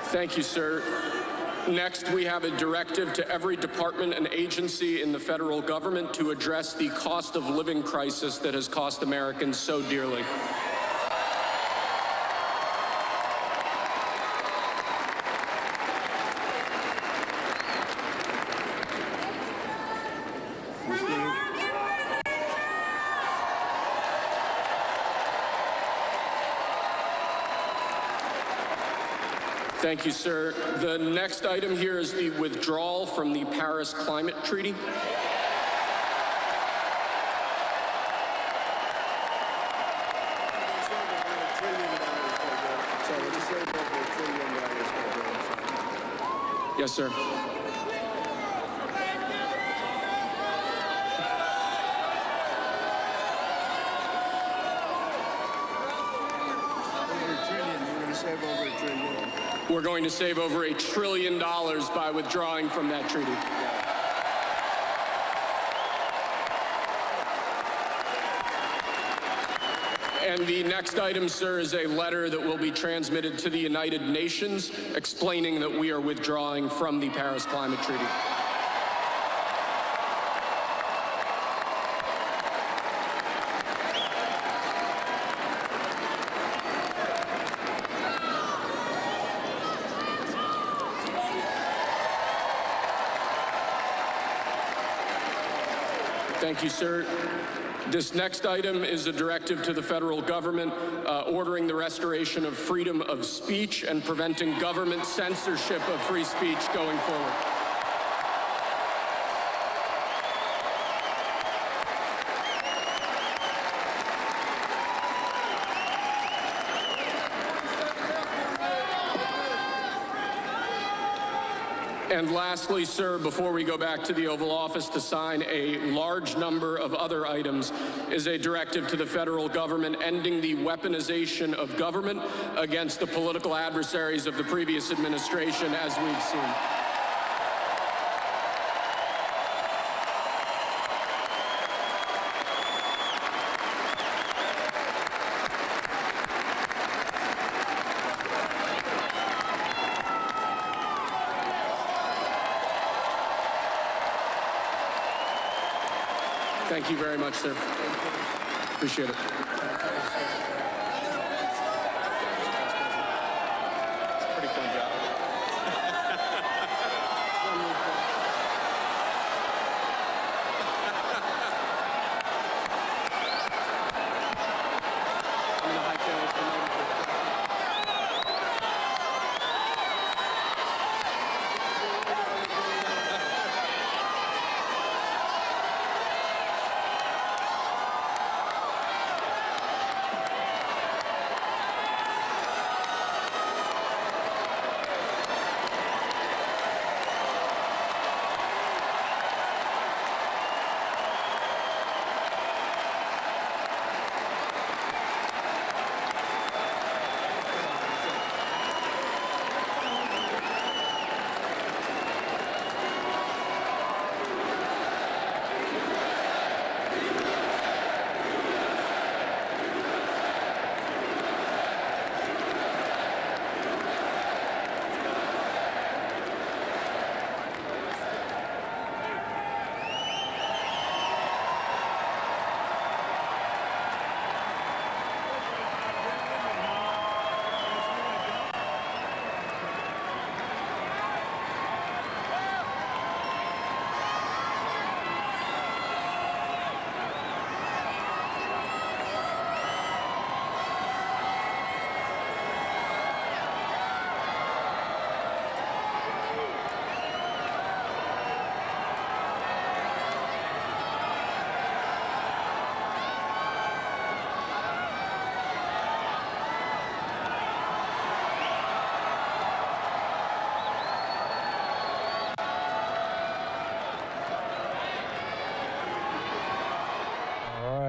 Thank you, sir. Next, we have a directive to every department and agency in the federal government to address the cost of living crisis that has cost Americans so dearly. Thank you, sir. The next item here is the withdrawal from the Paris Climate Treaty. Yes, sir. We're going to save over $1 trillion by withdrawing from that treaty. And the next item, sir, is a letter that will be transmitted to the United Nations explaining that we are withdrawing from the Paris Climate Treaty. Thank you, sir. This next item is a directive to the federal government ordering the restoration of freedom of speech and preventing government censorship of free speech going forward. And lastly, sir, before we go back to the Oval Office to sign a large number of other items, is a directive to the federal government ending the weaponization of government against the political adversaries of the previous administration, as we've seen. Thank you very much, sir. Appreciate it. Pretty fun job. I'm gonna hightail it for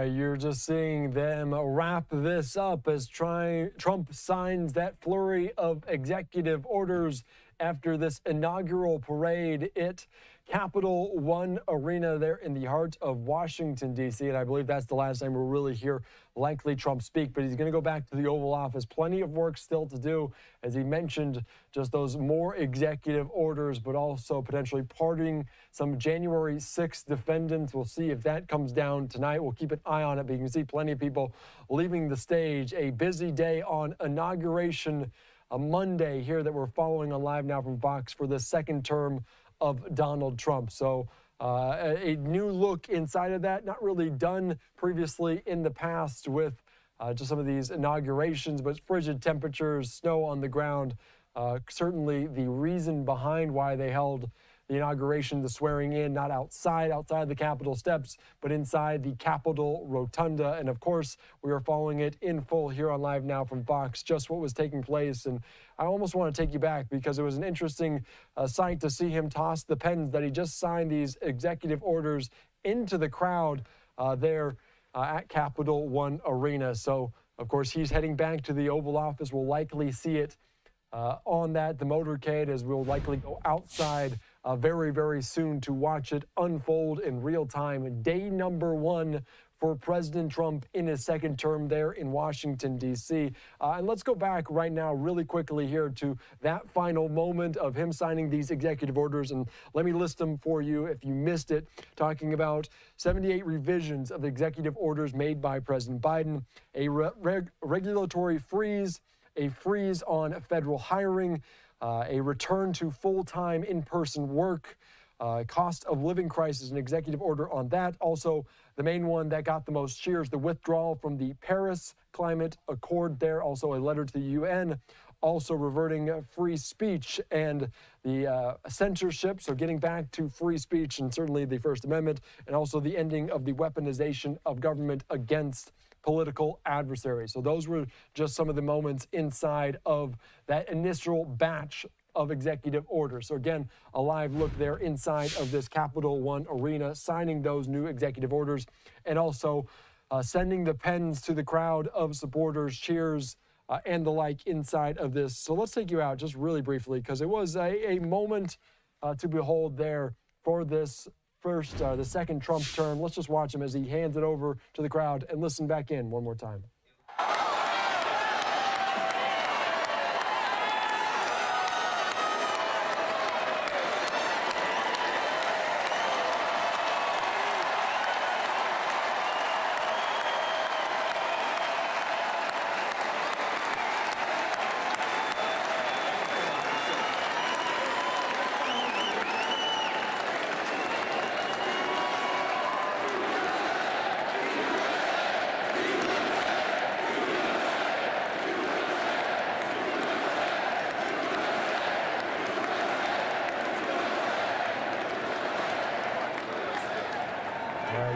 You're just seeing them wrap this up as Trump signs that flurry of executive orders after this inaugural parade at Capital One Arena there in the heart of Washington, D.C. And I believe that's the last time we'll really hear likely Trump speak, but he's going to go back to the Oval Office. Plenty of work still to do, as he mentioned, just those more executive orders, but also potentially pardoning some January 6th defendants. We'll see if that comes down tonight. We'll keep an eye on it, but you can see plenty of people leaving the stage. A busy day on Inauguration Monday here that we're following on live now from Fox for the second term of Donald Trump. So a new look inside of that, not really done previously in the past with just some of these inaugurations, but frigid temperatures, snow on the ground. Certainly the reason behind why they held the inauguration, the swearing in, not outside the Capitol steps, but inside the Capitol Rotunda. And of course, we are following it in full here on Live Now from Fox, just what was taking place. And I almost want to take you back because it was an interesting sight to see him toss the pens that he just signed these executive orders into the crowd there at Capital One Arena. So, of course, he's heading back to the Oval Office. We'll likely see it on the motorcade, as we'll likely go outside very, very soon to watch it unfold in real time. Day number one for President Trump in his second term there in Washington, D.C. And let's go back right now really quickly here to that final moment of him signing these executive orders. And let me list them for you if you missed it, talking about 78 revisions of executive orders made by President Biden, a regulatory freeze, a freeze on federal hiring, a return to full-time in-person work, cost of living crisis, an executive order on that. Also, the main one that got the most cheers, the withdrawal from the Paris Climate Accord there, also a letter to the UN, also reverting free speech and the censorship, so getting back to free speech and certainly the First Amendment, and also the ending of the weaponization of government against political adversaries. So those were just some of the moments inside of that initial batch of executive orders. So again, a live look there inside of this Capital One Arena, signing those new executive orders, and also sending the pens to the crowd of supporters, cheers, and the like inside of this. So let's take you out just really briefly, because it was a moment to behold there for this the second Trump term. Let's just watch him as he hands it over to the crowd and listen back in one more time.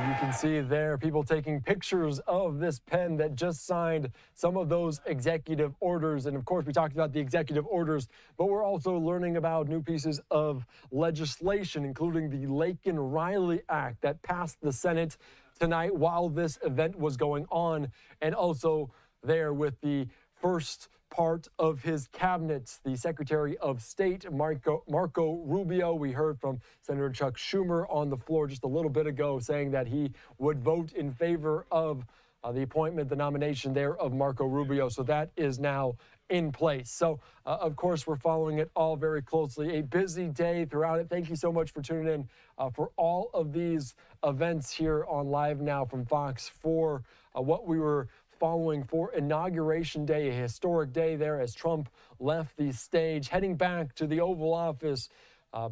You can see there people taking pictures of this pen that just signed some of those executive orders. And of course, we talked about the executive orders, but we're also learning about new pieces of legislation, including the Laken-Riley Act that passed the Senate tonight while this event was going on, and also there with the first part of his cabinet, the Secretary of State, Marco Rubio. We heard from Senator Chuck Schumer on the floor just a little bit ago saying that he would vote in favor of the appointment, the nomination there of Marco Rubio. So that is now in place. So, of course, we're following it all very closely. A busy day throughout it. Thank you so much for tuning in for all of these events here on Live Now from Fox for what we were following for Inauguration Day, a historic day there as Trump left the stage, heading back to the Oval Office,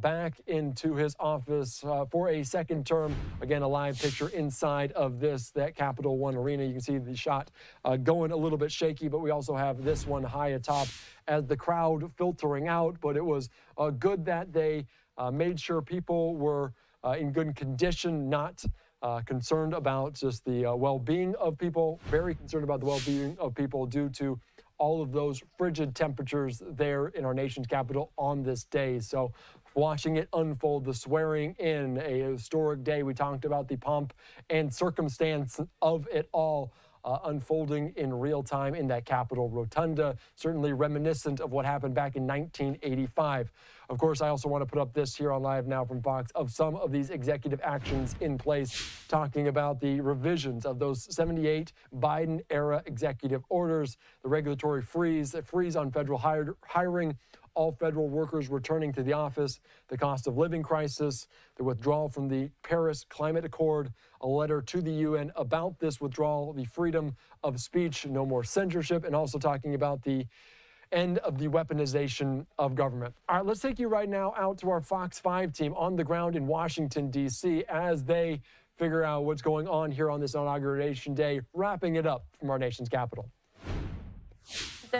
back into his office for a second term. Again, a live picture inside of that Capital One Arena. You can see the shot going a little bit shaky, but we also have this one high atop as the crowd filtering out. But it was good that they made sure people were in good condition, not concerned about just the well-being of people, very concerned about the well-being of people due to all of those frigid temperatures there in our nation's capital on this day. So watching it unfold, the swearing in, a historic day. We talked about the pomp and circumstance of it all unfolding in real time in that Capitol rotunda, certainly reminiscent of what happened back in 1985. Of course, I also want to put up this here on Live Now from Fox of some of these executive actions in place, talking about the revisions of those 78 Biden-era executive orders, the regulatory freeze, the freeze on federal hiring, all federal workers returning to the office, the cost of living crisis, the withdrawal from the Paris Climate Accord, a letter to the UN about this withdrawal, the freedom of speech, no more censorship, and also talking about the end of the weaponization of government. All right, let's take you right now out to our Fox 5 team on the ground in Washington, D.C. as they figure out what's going on here on this inauguration day, wrapping it up from our nation's capital.